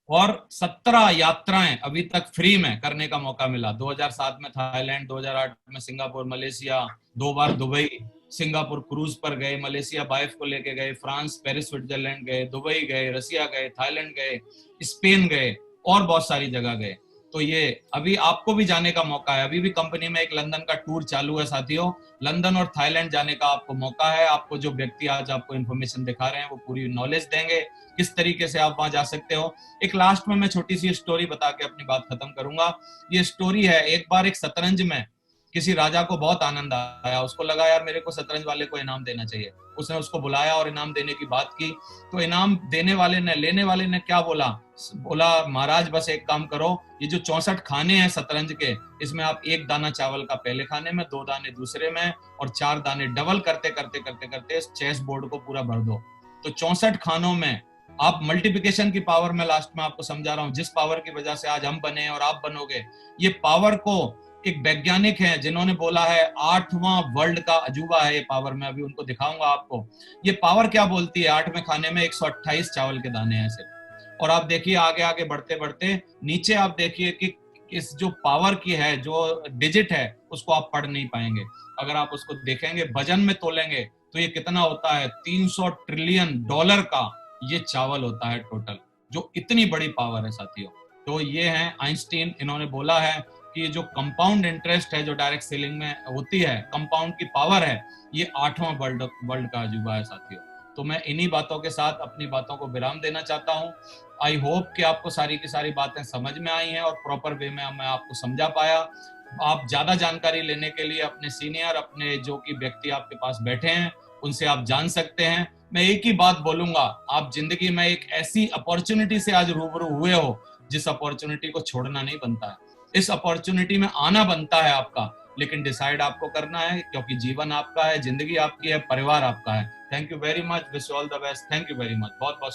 और 17 यात्राएं अभी तक फ्री में करने का मौका मिला। 2007 में थाईलैंड, 2008 में सिंगापुर, मलेशिया, 2 बार दुबई, सिंगापुर क्रूज पर गए, मलेशिया वाइफ को लेके गए, फ्रांस, पेरिस, स्विट्जरलैंड गए, दुबई गए, रसिया गए, थाईलैंड गए, स्पेन गए और बहुत सारी जगह गए। तो ये अभी आपको भी जाने का मौका है। अभी भी कंपनी में एक लंदन का टूर चालू है साथियों। लंदन और थाईलैंड जाने का आपको मौका है। आपको जो व्यक्ति आज आपको इन्फॉर्मेशन दिखा रहे हैं वो पूरी नॉलेज देंगे किस तरीके से आप वहां जा सकते हो। एक लास्ट में मैं छोटी सी स्टोरी बता के अपनी बात खत्म करूंगा। ये स्टोरी है, एक बार एक शतरंज में किसी राजा को बहुत आनंद आया, उसको लगा यार मेरे को शतरंज वाले को इनाम देना चाहिए। उसने उसको बुलाया और इनाम देने की बात की। तो इनाम देने वाले ने, लेने वाले ने क्या बोला, बोला महाराज बस एक काम करो, ये जो 64 खाने हैं शतरंज के, इसमें आप 1 दाना चावल का पहले खाने में, 2 दाने दूसरे में और 4 दाने डबल करते करते करते करते इस चेस बोर्ड को पूरा भर दो। तो 64 खानों में आप मल्टीप्लिकेशन की पावर में लास्ट में आपको समझा रहा हूं, जिस पावर की वजह से आज हम बने और आप बनोगे, ये पावर को एक वैज्ञानिक है जिन्होंने बोला है 8वां वर्ल्ड का अजूबा है ये पावर। में अभी उनको दिखाऊंगा आपको ये पावर क्या बोलती है। 8वें खाने में 128 चावल के दाने हैं सिर्फ। और आप देखिए आगे आगे बढ़ते बढ़ते नीचे आप देखिए कि इस जो पावर की है जो डिजिट है उसको आप पढ़ नहीं पाएंगे। अगर आप उसको देखेंगे वजन में तोलेंगे तो ये कितना होता है, 300 ट्रिलियन डॉलर का ये चावल होता है टोटल, जो इतनी बड़ी पावर है साथियों। तो ये है आइंस्टीन, इन्होंने बोला है कि जो कंपाउंड इंटरेस्ट है जो डायरेक्ट सेलिंग में होती है, कंपाउंड की पावर है, ये 8वां वर्ल्ड का अजूबा है साथियों। तो मैं इन्हीं बातों के साथ अपनी बातों को विराम देना चाहता हूं। आई होप कि आपको सारी की सारी बातें समझ में आई हैं और प्रॉपर वे में मैं आपको समझा पाया। आप ज्यादा जानकारी लेने के लिए अपने सीनियर, अपने जो कि व्यक्ति आपके पास बैठे हैं, उनसे आप जान सकते हैं। मैं एक ही बात बोलूंगा, आप जिंदगी में एक ऐसी अपॉर्चुनिटी से आज रूबरू हुए हो जिस अपॉर्चुनिटी को छोड़ना नहीं बनता है। इस अपॉर्चुनिटी में आना बनता है आपका, लेकिन डिसाइड आपको करना है, क्योंकि जीवन आपका है, जिंदगी आपकी है, परिवार आपका है। Thank you very much, wish all the best. Thank you very much, बहुत बहुत